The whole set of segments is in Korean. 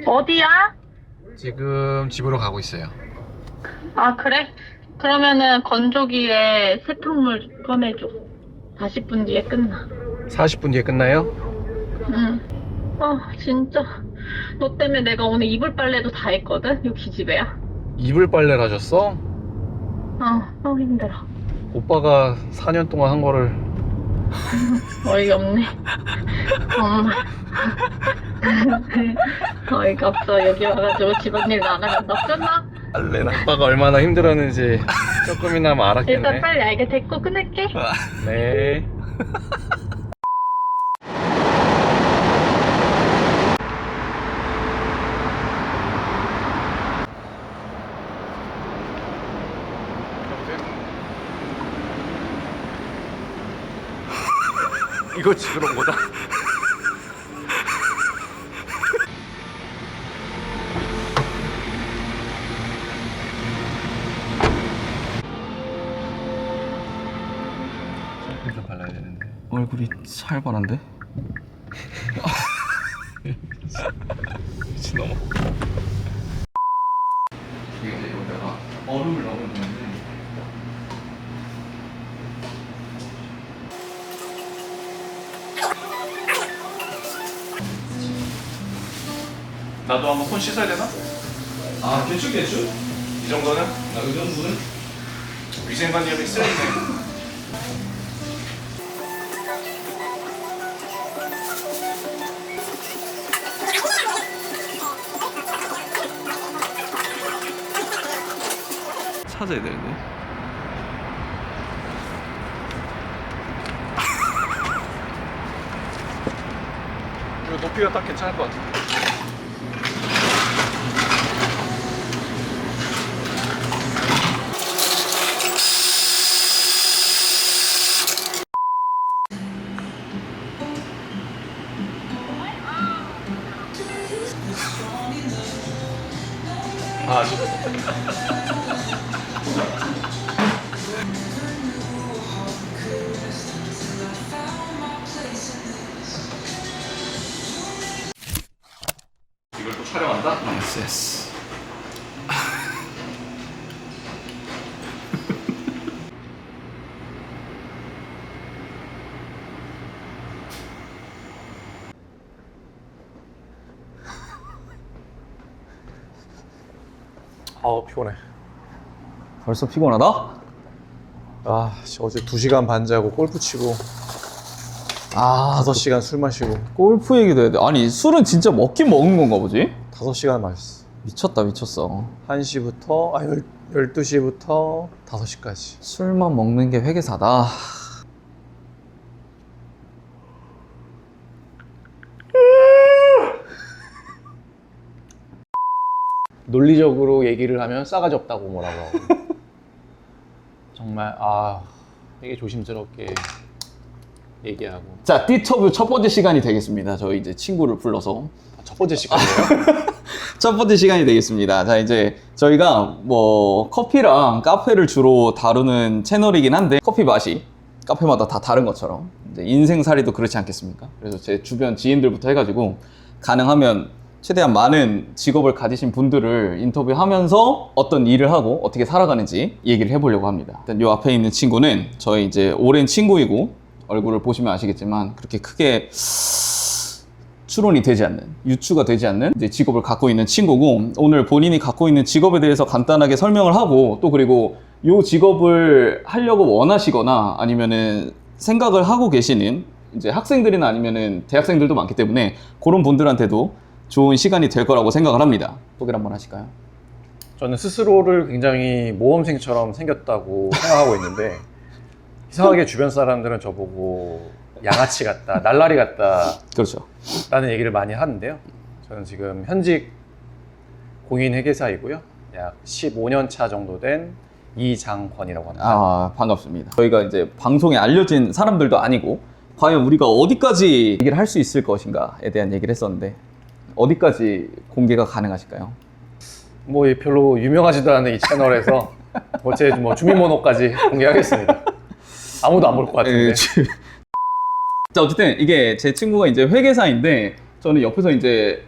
어디야? 지금 집으로 가고 있어요. 아, 그래? 그러면은 건조기에 세탁물 꺼내줘. 40분 뒤에 끝나. 40분 뒤에 끝나요? 응. 아, 진짜. 너 때문에 내가 오늘 이불 빨래도 다 했거든? 여기 기집애야. 이불 빨래를 하셨어? 너무 힘들어. 오빠가 4년 동안 한 거를. 어이없네. 정말. 어이가 없어. 여기 와가지고 집안일 안 하면 너 끝나? 오빠가 얼마나 힘들었는지 조금이나마 알았겠네. 일단 빨리 알게 됐고 끊을게. 네. 이거 집으로 뭐다? 좀 발라야 되는데. 얼굴이 살벌한데? 미친놈아. 이게 이제 여기다가 얼음을 넣으면 되는데 나도 한번 손 씻어야 되나? 아 개추 이 정도는? 이 정도는? 위생관념이 쓰레기네. 찾아야 되는데 이거 높이가 딱 괜찮을 것 같아. 아, 이걸 또 촬영한다? 예스 피곤해. 벌써 피곤하다? 어제 2시간 반 자고 골프 치고 아 5시간 술 마시고 골프 얘기도 해야 돼. 아니 술은 진짜 먹긴 먹은 건가 보지? 5시간 마셨어. 미쳤다 미쳤어. 1시부터 12시부터 5시까지. 술만 먹는 게 회계사다. 논리적으로 얘기를 하면 싸가지 없다고 뭐라고 하고. 정말 되게 조심스럽게 얘기하고. 자, 띠터뷰 첫 번째 시간이 되겠습니다. 저희 이제 친구를 불러서 첫 번째 시간이에요? 첫 번째 시간이 되겠습니다. 자, 이제 저희가 뭐 커피랑 카페를 주로 다루는 채널이긴 한데 커피 맛이 카페마다 다 다른 것처럼 이제 인생살이도 그렇지 않겠습니까? 그래서 제 주변 지인들부터 해가지고 가능하면 최대한 많은 직업을 가지신 분들을 인터뷰하면서 어떤 일을 하고 어떻게 살아가는지 얘기를 해보려고 합니다. 일단 요 앞에 있는 친구는 저희 이제 오랜 친구이고 얼굴을 보시면 아시겠지만 그렇게 크게 추론이 되지 않는, 유추가 되지 않는 이제 직업을 갖고 있는 친구고, 오늘 본인이 갖고 있는 직업에 대해서 간단하게 설명을 하고, 또 그리고 이 직업을 하려고 원하시거나 아니면은 생각을 하고 계시는 이제 학생들이나 아니면은 대학생들도 많기 때문에 그런 분들한테도 좋은 시간이 될 거라고 생각을 합니다. 소개를 한번 하실까요? 저는 스스로를 굉장히 모험생처럼 생겼다고 생각하고 있는데 이상하게 주변 사람들은 저보고 양아치 같다, 날라리 같다 그렇죠. 라는 얘기를 많이 하는데요. 저는 지금 현직 공인회계사이고요. 약 15년 차 정도 된 이장권이라고 합니다. 반갑습니다. 저희가 이제 방송에 알려진 사람들도 아니고 과연 우리가 어디까지 얘기를 할 수 있을 것인가에 대한 얘기를 했었는데 어디까지 공개가 가능하실까요? 뭐 별로 유명하지도 않은 이 채널에서 제 주민번호까지 공개하겠습니다. 아무도 안 볼 것 같은데. 자, 어쨌든 이게 제 친구가 이제 회계사인데 저는 옆에서 이제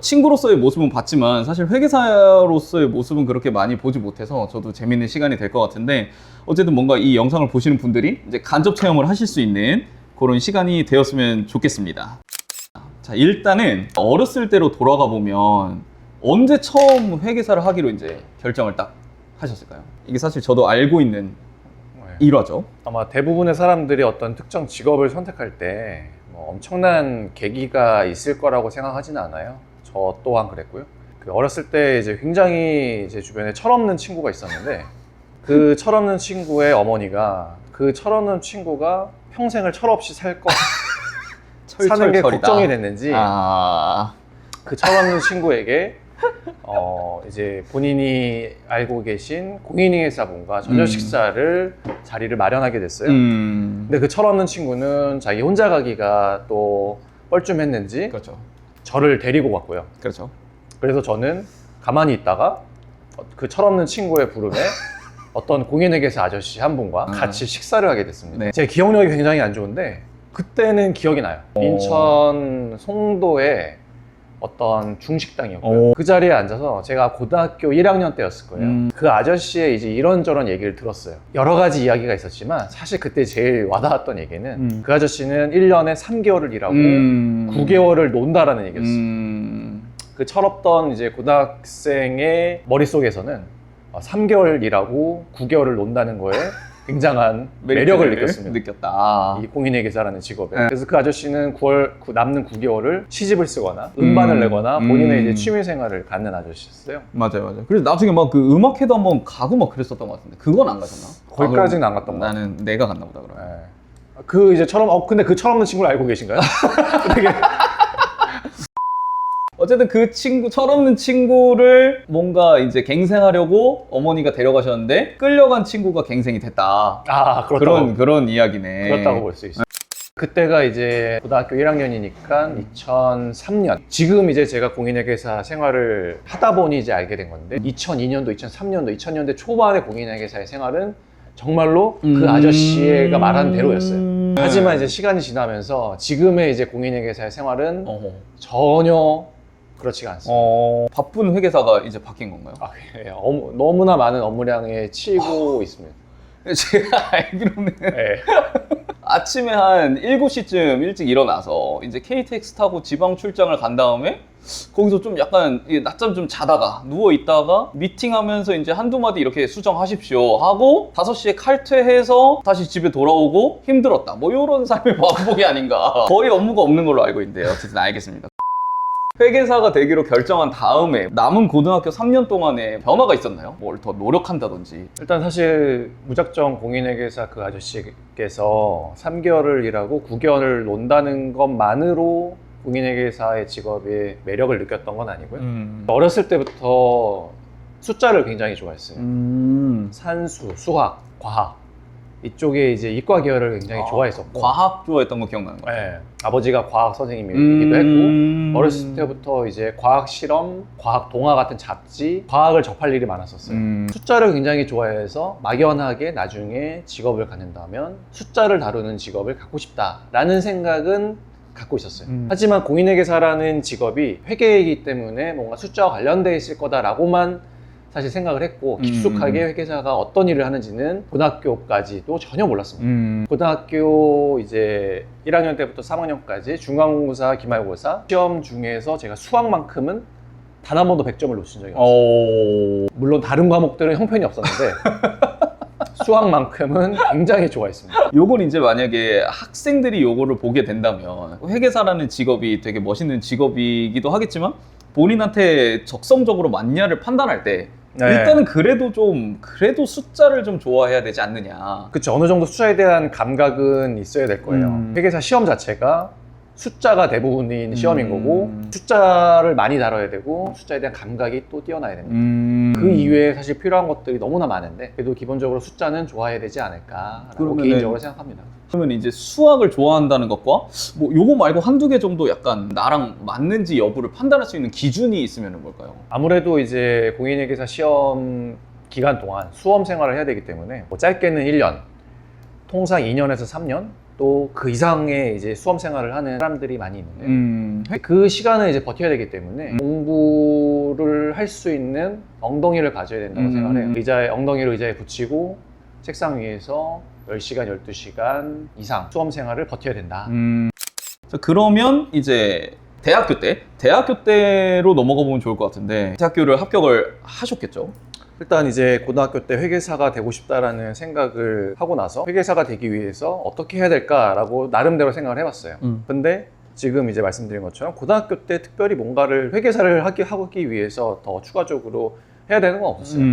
친구로서의 모습은 봤지만 사실 회계사로서의 모습은 그렇게 많이 보지 못해서 저도 재밌는 시간이 될 것 같은데, 어쨌든 뭔가 이 영상을 보시는 분들이 이제 간접 체험을 하실 수 있는 그런 시간이 되었으면 좋겠습니다. 자, 일단은 어렸을 때로 돌아가 보면 언제 처음 회계사를 하기로 이제 결정을 딱 하셨을까요? 이게 사실 저도 알고 있는 일화죠. 아마 대부분의 사람들이 어떤 특정 직업을 선택할 때 뭐 엄청난 계기가 있을 거라고 생각하지는 않아요. 저 또한 그랬고요. 그 어렸을 때 이제 굉장히 제 주변에 철없는 친구가 있었는데, 그 철없는 친구의 어머니가 그 철없는 친구가 평생을 철없이 사는 게 걱정이 됐는지 그 철없는 친구에게 이제 본인이 알고 계신 공인회계사분과 저녁 식사를 자리를 마련하게 됐어요. 근데 그 철없는 친구는 자기 혼자 가기가 또 뻘쭘했는지 그렇죠. 저를 데리고 갔고요. 그렇죠. 그래서 저는 가만히 있다가 그 철없는 친구의 부름에 어떤 공인회계사 아저씨 한 분과 같이 식사를 하게 됐습니다. 네. 제 기억력이 굉장히 안 좋은데 그때는 기억이 나요. 인천 송도에 어떤 중식당이었고요. 그 자리에 앉아서 제가 고등학교 1학년 때였을 거예요. 그 아저씨의 이제 이런저런 얘기를 들었어요. 여러 가지 이야기가 있었지만 사실 그때 제일 와닿았던 얘기는 그 아저씨는 1년에 3개월을 일하고 9개월을 논다라는 얘기였어요. 그 철없던 이제 고등학생의 머릿속에서는 3개월 일하고 9개월을 논다는 거에 굉장한 매력을 느꼈습니다. 느꼈다. 이 공인회계사라는 직업에. 그래서 그 아저씨는 남는 9개월을 시집을 쓰거나 음반을 내거나 본인의 이제 취미 생활을 갖는 아저씨였어요. 맞아요. 그래서 나중에 막 그 음악회도 한번 가고 막 그랬었던 것 같은데 그건 안 가셨나? 거기까지는 안 갔던 것 같아요. 나는 내가 갔나 보다 그러면. 네. 그 이제 근데 그 철없는 친구를 알고 계신가요? 되게 어쨌든 그 친구, 철없는 친구를 뭔가 이제 갱생하려고 어머니가 데려가셨는데 끌려간 친구가 갱생이 됐다. 그런 이야기네. 그렇다고 볼 수 있어요. 그때가 이제 고등학교 1학년이니까 2003년. 지금 이제 제가 공인회계사 생활을 하다 보니 이제 알게 된 건데 2002년도, 2003년도, 2000년대 초반의 공인회계사의 생활은 정말로 그 아저씨가 말한 대로였어요. 하지만 이제 시간이 지나면서 지금의 이제 공인회계사의 생활은 전혀 그렇지가 않습니다. 바쁜 회계사가 이제 바뀐 건가요? 그래요. 너무나 많은 업무량에 치이고 있습니다. 제가 알기로는 네. 아침에 한 7시쯤 일찍 일어나서 이제 KTX 타고 지방 출장을 간 다음에 거기서 좀 약간 낮잠 좀 자다가 누워 있다가 미팅하면서 이제 한두 마디 이렇게 수정하십시오 하고 5시에 칼퇴해서 다시 집에 돌아오고 힘들었다. 뭐 이런 삶의 반복이 아닌가. 거의 업무가 없는 걸로 알고 있는데요. 어쨌든 알겠습니다. 회계사가 되기로 결정한 다음에 남은 고등학교 3년 동안에 변화가 있었나요? 뭘 더 노력한다든지. 일단 사실 무작정 공인회계사 그 아저씨께서 3개월을 일하고 9개월을 논다는 것만으로 공인회계사의 직업의 매력을 느꼈던 건 아니고요. 어렸을 때부터 숫자를 굉장히 좋아했어요. 산수, 수학, 과학 이쪽에 이제 이과 계열을 굉장히 좋아했었고, 과학 좋아했던 거 기억나는 거예요? 네, 아버지가 과학 선생님이기도 했고 어렸을 때부터 이제 과학 실험, 과학 동화 같은 잡지, 과학을 접할 일이 많았었어요. 숫자를 굉장히 좋아해서 막연하게 나중에 직업을 갖는다면 숫자를 다루는 직업을 갖고 싶다라는 생각은 갖고 있었어요. 하지만 공인회계사라는 직업이 회계이기 때문에 뭔가 숫자와 관련되어 있을 거다라고만 사실 생각을 했고, 깊숙하게 회계사가 어떤 일을 하는지는 고등학교까지도 전혀 몰랐습니다. 고등학교 이제 1학년 때부터 3학년까지 중간고사, 기말고사 시험 중에서 제가 수학만큼은 단 한 번도 100점을 놓친 적이 없어요. 물론 다른 과목들은 형편이 없었는데 수학만큼은 굉장히 좋아했습니다. 요걸 이제 만약에 학생들이 요거를 보게 된다면 회계사라는 직업이 되게 멋있는 직업이기도 하겠지만 본인한테 적성적으로 맞냐를 판단할 때 일단은 그래도 숫자를 좀 좋아해야 되지 않느냐. 그쵸. 어느 정도 숫자에 대한 감각은 있어야 될 거예요. 회계사 시험 자체가 숫자가 대부분인 시험인 거고, 숫자를 많이 다뤄야 되고, 숫자에 대한 감각이 또 뛰어나야 됩니다. 그 이외에 사실 필요한 것들이 너무나 많은데, 그래도 기본적으로 숫자는 좋아해야 되지 않을까라고 개인적으로 생각합니다. 그러면 이제 수학을 좋아한다는 것과 뭐 요거 말고 한두 개 정도 약간 나랑 맞는지 여부를 판단할 수 있는 기준이 있으면 뭘까요? 아무래도 이제 공인회계사 시험 기간 동안 수험 생활을 해야 되기 때문에 뭐 짧게는 1년, 통상 2년에서 3년, 또 그 이상의 이제 수험 생활을 하는 사람들이 많이 있는데 그 시간을 이제 버텨야 되기 때문에 공부를 할 수 있는 엉덩이를 가져야 된다고 생각해요. 엉덩이를 의자에 붙이고 책상 위에서 10시간, 12시간 이상 수험 생활을 버텨야 된다. 자, 그러면 이제 대학교 때로 넘어가 보면 좋을 것 같은데 대학교를 합격을 하셨겠죠? 일단 이제 고등학교 때 회계사가 되고 싶다라는 생각을 하고 나서 회계사가 되기 위해서 어떻게 해야 될까라고 나름대로 생각을 해봤어요. 근데 지금 이제 말씀드린 것처럼 고등학교 때 특별히 뭔가를 회계사를 하기 위해서 더 추가적으로 해야 되는 건 없었어요.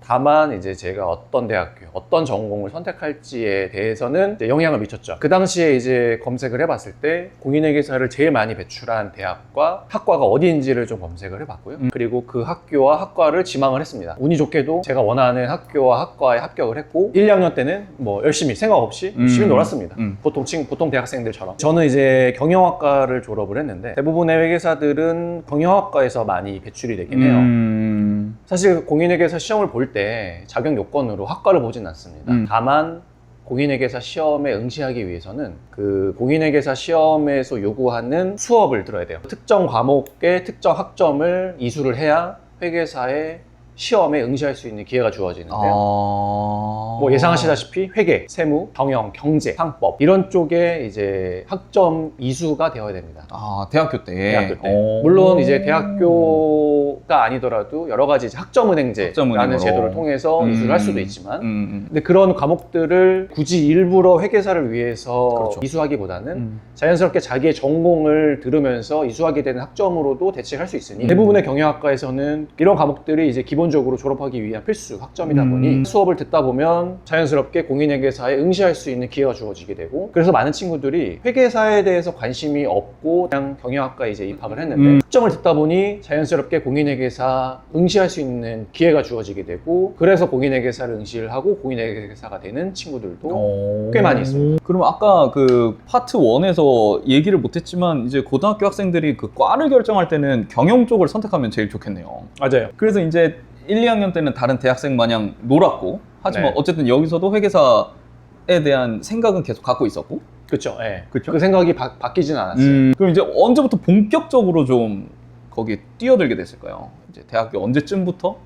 다만 이제 제가 어떤 대학교, 어떤 전공을 선택할지에 대해서는 이제 영향을 미쳤죠. 그 당시에 이제 검색을 해봤을 때 공인회계사를 제일 많이 배출한 대학과 학과가 어디인지를 좀 검색을 해봤고요. 그리고 그 학교와 학과를 지망을 했습니다. 운이 좋게도 제가 원하는 학교와 학과에 합격을 했고 1, 2학년 때는 뭐 열심히 생각 없이 열심히 놀았습니다. 보통 대학생들처럼. 저는 이제 경영학과를 졸업을 했는데 대부분의 회계사들은 경영학과에서 많이 배출이 되긴 해요. 사실 공인회계사 시험을 볼 때 자격 요건으로 학과를 보진 않습니다. 다만 공인회계사 시험에 응시하기 위해서는 그 공인회계사 시험에서 요구하는 수업을 들어야 돼요. 특정 과목의 특정 학점을 이수를 해야 회계사의 시험에 응시할 수 있는 기회가 주어지는데요. 뭐 예상하시다시피 회계, 세무, 경영, 경제, 상법 이런 쪽에 이제 학점 이수가 되어야 됩니다. 대학교 때. 물론 이제 대학교가 아니더라도 여러 가지 이제 학점은행제라는 제도를 통해서 이수를 할 수도 있지만, 근데 그런 과목들을 굳이 일부러 회계사를 위해서 그렇죠. 이수하기보다는 자연스럽게 자기의 전공을 들으면서 이수하게 되는 학점으로도 대체할 수 있으니 대부분의 경영학과에서는 이런 과목들이 이제 기본적으로 졸업하기 위한 필수 학점이다 보니 수업을 듣다 보면 자연스럽게 공인회계사에 응시할 수 있는 기회가 주어지게 되고, 그래서 많은 친구들이 회계사에 대해서 관심이 없고 그냥 경영학과에 이제 입학을 했는데 학점을 듣다 보니 자연스럽게 공인회계사 응시할 수 있는 기회가 주어지게 되고, 그래서 공인회계사를 응시를 하고 공인회계사가 되는 친구들도 꽤 많이 있습니다. 그럼 아까 그 파트 1에서 얘기를 못했지만 이제 고등학교 학생들이 그 과를 결정할 때는 경영 쪽을 선택하면 제일 좋겠네요. 맞아요. 그래서 이제 1, 2학년 때는 다른 대학생 마냥 놀았고, 하지만 네. 어쨌든 여기서도 회계사에 대한 생각은 계속 갖고 있었고. 그렇죠. 네. 그쵸? 그 생각이 바뀌진 않았어요. 그럼 이제 언제부터 본격적으로 좀 거기에 뛰어들게 됐을까요? 이제 대학교 언제쯤부터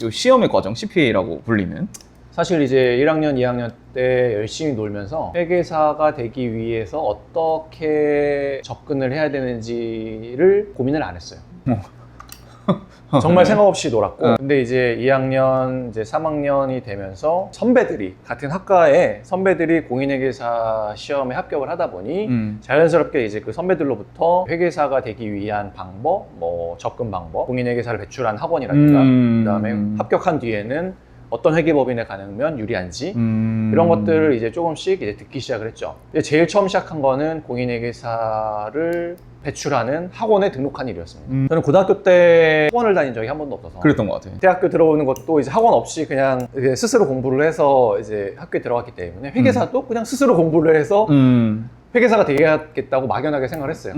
이 시험의 과정, CPA라고 불리는. 사실 이제 1학년, 2학년 때 열심히 놀면서 회계사가 되기 위해서 어떻게 접근을 해야 되는지를 고민을 안 했어요. 정말 생각 없이 놀았고, 근데 이제 2학년, 이제 3학년이 되면서 선배들이, 같은 학과에 선배들이 공인회계사 시험에 합격을 하다 보니 자연스럽게 이제 그 선배들로부터 회계사가 되기 위한 방법, 뭐 접근 방법, 공인회계사를 배출한 학원이라든가, 그다음에 합격한 뒤에는 어떤 회계법인에 가면 유리한지 이런 것들을 이제 조금씩 이제 듣기 시작을 했죠. 근데 제일 처음 시작한 거는 공인회계사를 배출하는 학원에 등록한 일이었습니다. 저는 고등학교 때 학원을 다닌 적이 한 번도 없어서 그랬던 것 같아요. 대학교 들어오는 것도 이제 학원 없이 그냥 스스로 공부를 해서 이제 학교에 들어갔기 때문에 회계사도 그냥 스스로 공부를 해서 회계사가 되겠다고 막연하게 생각을 했어요.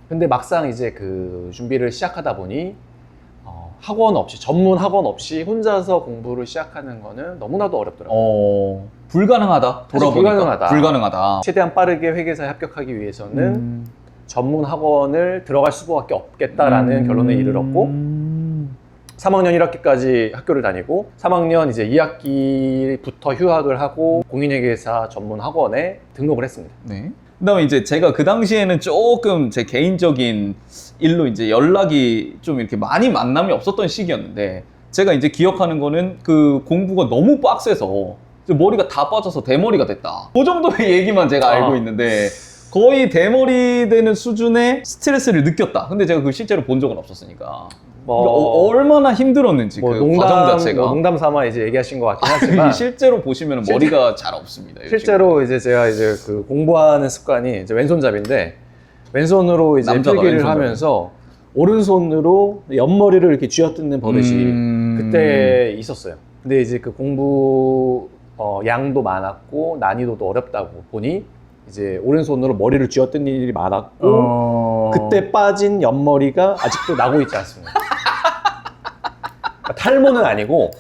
근데 막상 이제 그 준비를 시작하다 보니 학원 없이, 전문 학원 없이 혼자서 공부를 시작하는 거는 너무나도 어렵더라고요. 불가능하다. 돌아보니까 불가능하다. 최대한 빠르게 회계사에 합격하기 위해서는 전문 학원을 들어갈 수밖에 없겠다라는 결론에 이르렀고 3학년 1학기까지 학교를 다니고 3학년 이제 2학기부터 휴학을 하고 공인회계사 전문 학원에 등록을 했습니다. 네. 그다음에 이제 제가 그 당시에는 조금 제 개인적인 일로 이제 연락이 좀 이렇게 많이 만남이 없었던 시기였는데, 제가 이제 기억하는 거는 그 공부가 너무 빡세서 머리가 다 빠져서 대머리가 됐다. 그 정도의 얘기만 제가 알고 있는데 거의 대머리 되는 수준의 스트레스를 느꼈다. 근데 제가 그 실제로 본 적은 없었으니까. 그러니까 얼마나 힘들었는지 그 과정 자체가. 농담 삼아 이제 얘기하신 것 같긴 하지만 실제로 보시면 머리가 잘 없습니다. 실제로 이제 제가 이제 그 공부하는 습관이 이제 왼손잡이인데 왼손으로 이제 필기를 하면서 오른손으로 옆머리를 이렇게 쥐어뜯는 버릇이 그때 있었어요. 근데 이제 그 공부 양도 많았고 난이도도 어렵다고 보니 이제 오른손으로 머리를 쥐어뜯는 일이 많았고 그때 빠진 옆머리가 아직도 나고 있지 않습니다. 탈모는 아니고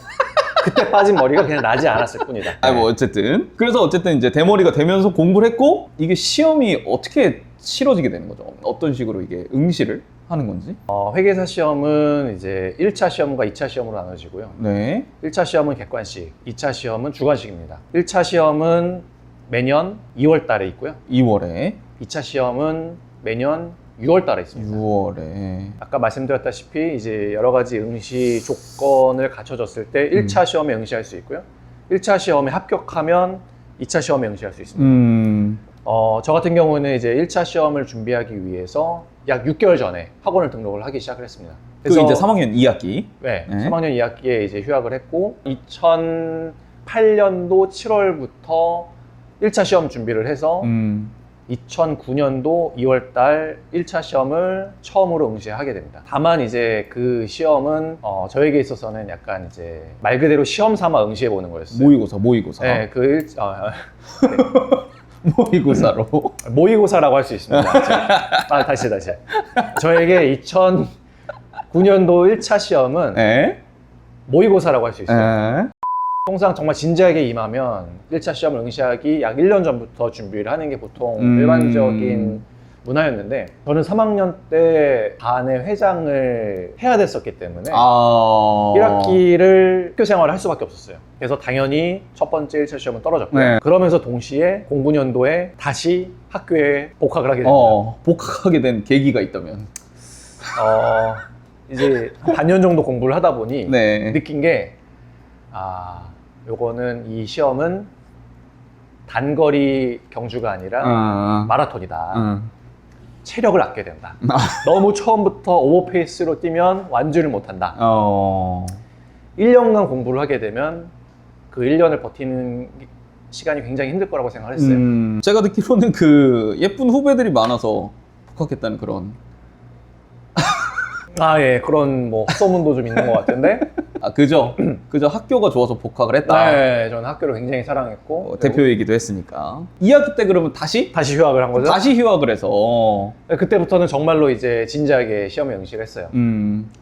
그때 빠진 머리가 그냥 나지 않았을 뿐이다. 아니 뭐 어쨌든 그래서 어쨌든 이제 대머리가 되면서 공부를 했고 이게 시험이 어떻게 치러지게 되는 거죠? 어떤 식으로 이게 응시를 하는 건지? 회계사 시험은 이제 1차 시험과 2차 시험으로 나눠지고요. 네. 1차 시험은 객관식, 2차 시험은 주관식입니다. 1차 시험은 매년 2월 달에 있고요. 2월에 2차 시험은 매년 6월 달에 있습니다. 6월에 아까 말씀드렸다시피 이제 여러 가지 응시 조건을 갖춰졌을 때 1차 시험에 응시할 수 있고요. 1차 시험에 합격하면 2차 시험에 응시할 수 있습니다. 저 같은 경우는 이제 1차 시험을 준비하기 위해서 약 6개월 전에 학원을 등록을 하기 시작을 했습니다. 그래서 이제 3학년 2학기. 네, 네. 3학년 2학기에 이제 휴학을 했고 2008년도 7월부터 1차 시험 준비를 해서 2009년도 2월 달 1차 시험을 처음으로 응시하게 됩니다. 다만 이제 그 시험은 저에게 있어서는 약간 이제 말 그대로 시험 삼아 응시해 보는 거였어요. 모의고사. 네, 모의고사로. 모의고사라고 할 수 있습니다. 다시. 저에게 2009년도 1차 시험은 네. 모의고사라고 할 수 있어요. 네. 통상 정말 진지하게 임하면 1차 시험을 응시하기 약 1년 전부터 준비를 하는 게 보통 일반적인 문화였는데 저는 3학년 때 반의 회장을 해야 됐었기 때문에 1학기를 학교 생활을 할 수밖에 없었어요. 그래서 당연히 첫 번째 1차 시험은 떨어졌고요. 네. 그러면서 동시에 09년도에 다시 학교에 복학을 하게 됩니다. 복학하게 된 계기가 있다면. 이제 한 반년 정도 공부를 하다 보니 네. 느낀 게 요거는 이 시험은 단거리 경주가 아니라 마라톤이다. 체력을 아껴야 된다. 너무 처음부터 오버페이스로 뛰면 완주를 못한다. 1년간 공부를 하게 되면 그 1년을 버티는 시간이 굉장히 힘들 거라고 생각을 했어요. 제가 듣기로는 그 예쁜 후배들이 많아서 복학했다는 그런. 예, 그런 뭐 소문도 좀 있는 것 같은데. 그죠 학교가 좋아서 복학을 했다. 네, 저는 학교를 굉장히 사랑했고 대표이기도 했으니까. 2학기 때 그러면 다시 휴학을 한 거죠. 다시 휴학을 해서. 그때부터는 정말로 이제 진지하게 시험에 응시를 했어요.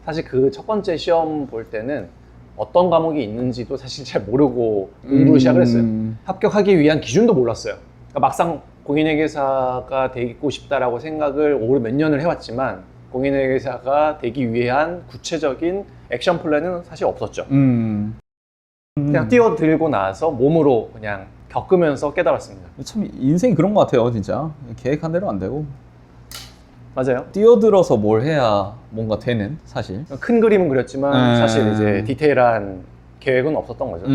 사실 그 첫 번째 시험 볼 때는 어떤 과목이 있는지도 사실 잘 모르고 공부를 시작을 했어요. 합격하기 위한 기준도 몰랐어요. 그러니까 막상 공인회계사가 되고 싶다라고 생각을 올 몇 년을 해왔지만 공인회계사가 되기 위한 구체적인 액션 플랜은 사실 없었죠. 그냥 뛰어들고 나서 몸으로 그냥 겪으면서 깨달았습니다. 참 인생이 그런 것 같아요, 진짜. 계획한 대로 안 되고. 맞아요. 뛰어들어서 뭘 해야 뭔가 되는, 사실. 큰 그림은 그렸지만 사실 이제 디테일한 계획은 없었던 거죠.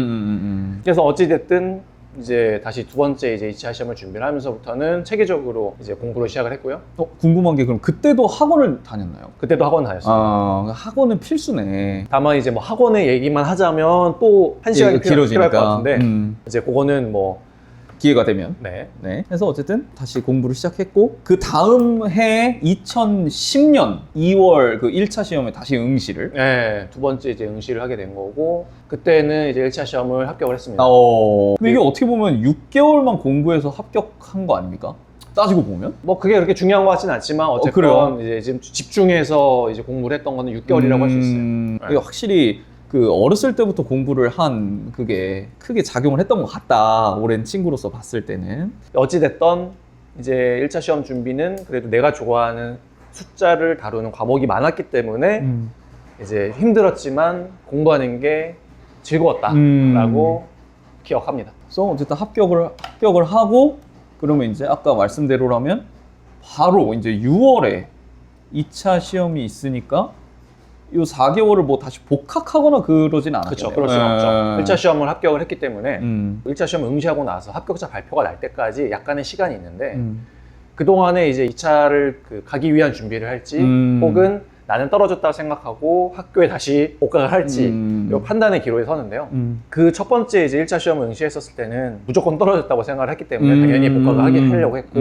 그래서 어찌됐든 이제 다시 두 번째 이제 2차 시험을 준비를 하면서부터는 체계적으로 이제 공부를 시작을 했고요. 궁금한 게 그럼 그때도 학원을 다녔나요? 그때도 학원 다녔어요. 학원은 필수네. 다만 이제 뭐 학원의 얘기만 하자면 또 한 시간이 필요할 것 같은데 이제 그거는 뭐 기회가 되면. 네. 그래서 어쨌든 다시 공부를 시작했고 그 다음 해 2010년 2월 그 1차 시험에 다시 응시를. 네, 두 번째 이제 응시를 하게 된 거고 그때는 이제 1차 시험을 합격을 했습니다. 근데 이게 어떻게 보면 6개월만 공부해서 합격한 거 아닙니까? 따지고 보면? 뭐 그게 그렇게 중요한 것 같지는 않지만 어쨌건 이제 지금 집중해서 이제 공부를 했던 거는 6개월이라고 할 수 있어요. 이게 확실히 그 어렸을 때부터 공부를 한 그게 크게 작용을 했던 것 같다. 오랜 친구로서 봤을 때는. 어찌됐던 이제 1차 시험 준비는 그래도 내가 좋아하는 숫자를 다루는 과목이 많았기 때문에 이제 힘들었지만 공부하는 게 즐거웠다라고 기억합니다. 그래서 어쨌든 합격을 하고 그러면 이제 아까 말씀대로라면 바로 이제 6월에 2차 시험이 있으니까 이 4개월을 뭐 다시 복학하거나 그러진 않았겠네요. 그렇죠. 그럴 수는 없죠. 1차 시험을 합격을 했기 때문에 1차 시험 응시하고 나서 합격자 발표가 날 때까지 약간의 시간이 있는데 그동안에 이제 2차를 가기 위한 준비를 할지 혹은 나는 떨어졌다고 생각하고 학교에 다시 복학을 할지 이 판단의 기로에 서는데요. 그 첫 번째 이제 1차 시험을 응시했었을 때는 무조건 떨어졌다고 생각을 했기 때문에 당연히 복학을 하려고 했고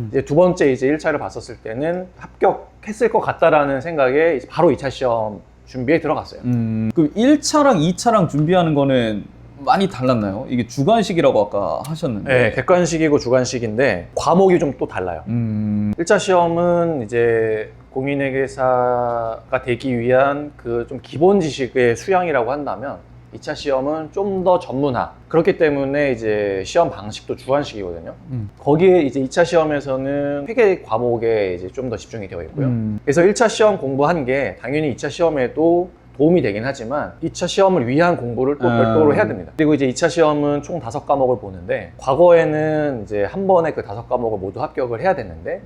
이제 두 번째 이제 1차를 봤었을 때는 합격했을 것 같다라는 생각에 이제 바로 2차 시험 준비에 들어갔어요. 그럼 1차랑 2차랑 준비하는 거는 많이 달랐나요? 이게 주관식이라고 아까 하셨는데. 네, 객관식이고 주관식인데 과목이 좀 또 달라요. 1차 시험은 이제 공인회계사가 되기 위한 그 좀 기본 지식의 수양이라고 한다면 2차 시험은 좀 더 전문화. 그렇기 때문에 이제 시험 방식도 주관식이거든요. 거기에 이제 2차 시험에서는 회계 과목에 이제 좀 더 집중이 되어 있고요. 그래서 1차 시험 공부한 게 당연히 2차 시험에도 도움이 되긴 하지만 2차 시험을 위한 공부를 또 별도로 해야 됩니다. 그리고 이제 2차 시험은 총 5과목을 보는데 과거에는 이제 한 번에 그 5과목을 모두 합격을 해야 됐는데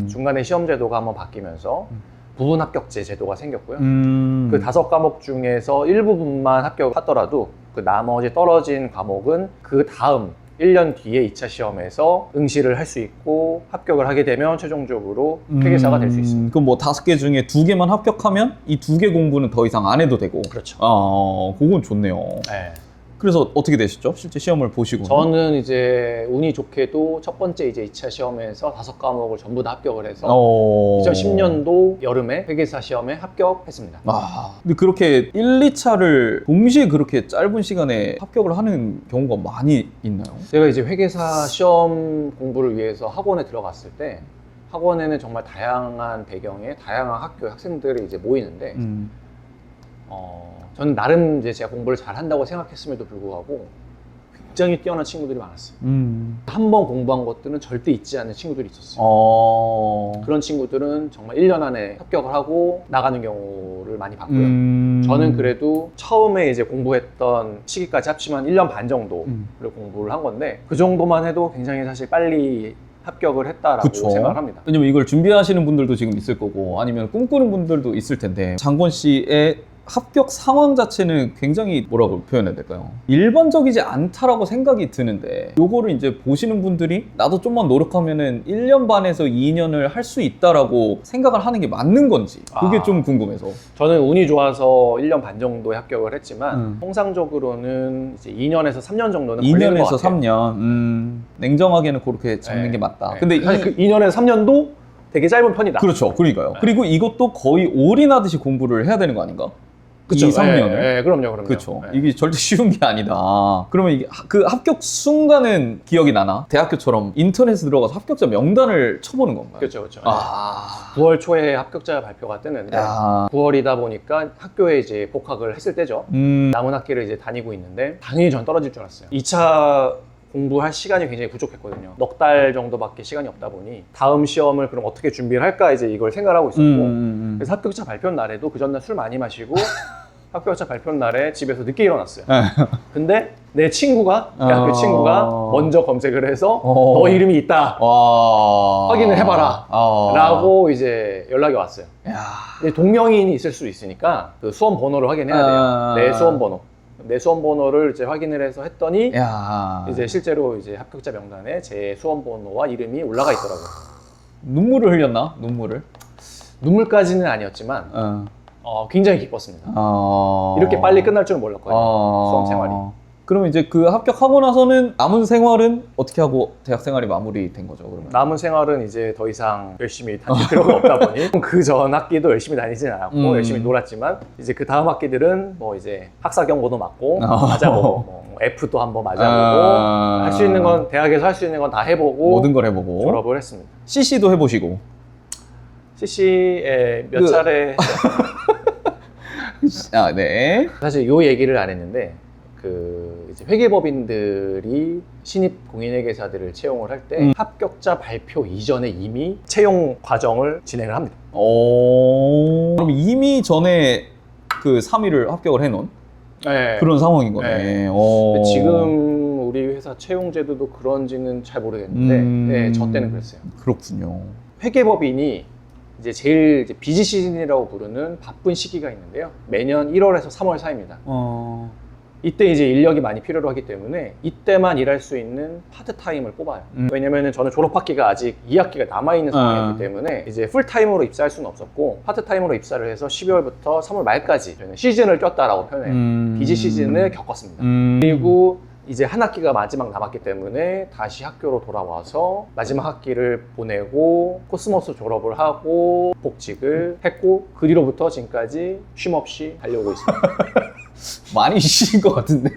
중간에 시험 제도가 한번 바뀌면서 부분 합격제 제도가 생겼고요. 그 5과목 중에서 일부분만 합격하더라도 그 나머지 떨어진 과목은 그 다음 1년 뒤에 2차 시험에서 응시를 할 수 있고 합격을 하게 되면 최종적으로 회계사가 될 수 있습니다. 그럼 뭐 5개 중에 2개만 합격하면 이 2개 공부는 더 이상 안 해도 되고. 그렇죠. 그건 좋네요. 네. 그래서 어떻게 되셨죠? 실제 시험을 보시고. 저는 이제 운이 좋게도 첫 번째 이제 2차 시험에서 5과목을 전부 다 합격을 해서 2010년도 여름에 회계사 시험에 합격했습니다. 근데 그렇게 1, 2차를 동시에 그렇게 짧은 시간에 합격을 하는 경우가 많이 있나요? 제가 이제 회계사 시험 공부를 위해서 학원에 들어갔을 때 학원에는 정말 다양한 배경의 다양한 학교 학생들이 이제 모이는데 저는 나름 이제 제가 공부를 잘 한다고 생각했음에도 불구하고 굉장히 뛰어난 친구들이 많았어요. 한 번 공부한 것들은 절대 잊지 않는 친구들이 있었어요. 그런 친구들은 정말 1년 안에 합격을 하고 나가는 경우를 많이 봤고요. 저는 그래도 처음에 이제 공부했던 시기까지 합치면 1년 반 정도를 공부를 한 건데 그 정도만 해도 굉장히 사실 빨리 합격을 했다라고 그쵸. 생각을 합니다. 왜냐면 이걸 준비하시는 분들도 지금 있을 거고 아니면 꿈꾸는 분들도 있을 텐데 장권 씨의 합격 상황 자체는 굉장히 뭐라고 표현해야 될까요? 일반적이지 않다라고 생각이 드는데 요거를 이제 보시는 분들이 나도 좀만 노력하면은 1년 반에서 2년을 할 수 있다라고 생각을 하는 게 맞는 건지 그게 좀 궁금해서. 저는 운이 좋아서 1년 반 정도에 합격을 했지만 통상적으로는 이제 2년에서 3년 정도는 걸리는 것 2년에서 같아요. 3년. 냉정하게는 그렇게 잡는 게 맞다. 근데 사실 그 2년에서 3년도 되게 짧은 편이다. 그렇죠. 그러니까요. 그리고 이것도 거의 올인하듯이 공부를 해야 되는 거 아닌가? 그쵸. 2, 3년을. 네, 그럼요. 그렇죠. 네. 이게 절대 쉬운 게 아니다. 그러면 이게 그 합격 순간은 기억이 나나? 대학교처럼 인터넷에 들어가서 합격자 명단을 쳐보는 건가요? 그렇죠. 9월 초에 합격자 발표가 뜨는데 9월이다 보니까 학교에 이제 복학을 했을 때죠. 남은 학기를 이제 다니고 있는데 당연히 전 떨어질 줄 알았어요. 2차 공부할 시간이 굉장히 부족했거든요. 넉 달 정도밖에 시간이 없다 보니 다음 시험을 그럼 어떻게 준비를 할까 이제 이걸 생각을 하고 있었고 그래서 합격자 발표 날에도 그 전날 술 많이 마시고 합격자 발표 날에 집에서 늦게 일어났어요. 근데 내 친구가 대학교 친구가 먼저 검색을 해서 너 이름이 있다 확인을 해봐라 라고 이제 연락이 왔어요. 근데 동명이인이 있을 수 있으니까 그 수험 번호를 확인해야 돼요. 내 수험 번호. 내 수험 번호를 이제 확인을 해서 했더니 이제 실제로 이제 합격자 명단에 제 수험 번호와 이름이 올라가 있더라고요. 눈물을 흘렸나? 눈물까지는 아니었지만 굉장히 기뻤습니다. 이렇게 빨리 끝날 줄은 몰랐거든요. 수험 생활이. 그러면 이제 그 합격하고 나서는 남은 생활은 어떻게 하고 대학 생활이 마무리된 거죠, 그러면? 남은 생활은 이제 더 이상 열심히 다닐 필요가 없다 보니 그 전 학기도 열심히 다니지는 않았고 열심히 놀았지만 이제 그 다음 학기들은 뭐 이제 학사 경고도 맞고 맞아보고 뭐 F도 한번 맞아보고 할 수 있는 건 대학에서 할 수 있는 건 다 해보고 모든 걸 해보고 졸업을 했습니다. CC도 해보시고 CC에 몇 차례 네. 사실 요 얘기를 안 했는데 그 이제 회계법인들이 신입 공인회계사들을 채용을 할 때 합격자 발표 이전에 이미 채용 과정을 진행을 합니다. 그럼 이미 전에 그 3위를 합격을 해놓은 그런 상황인 거네. 근데 지금 우리 회사 채용 제도도 그런지는 잘 모르겠는데 저 때는 그랬어요. 그렇군요. 회계법인이 이제 제일 이제 비지 시즌이라고 부르는 바쁜 시기가 있는데요. 매년 1월에서 3월 사이입니다. 이때 이제 인력이 많이 필요로 하기 때문에 이때만 일할 수 있는 파트타임을 뽑아요. 왜냐면은 저는 졸업학기가 아직 2학기가 남아있는 상황이었기 때문에 이제 풀타임으로 입사할 수는 없었고 파트타임으로 입사를 해서 12월부터 3월 말까지 저는 시즌을 꼈다라고 표현해요. 비지 시즌을 겪었습니다. 그리고 이제 한 학기가 마지막 남았기 때문에 다시 학교로 돌아와서 마지막 학기를 보내고 코스모스 졸업을 하고 복직을 했고 그 뒤로부터 지금까지 쉼없이 달려오고 있습니다. 많이 쉬신 것 같은데.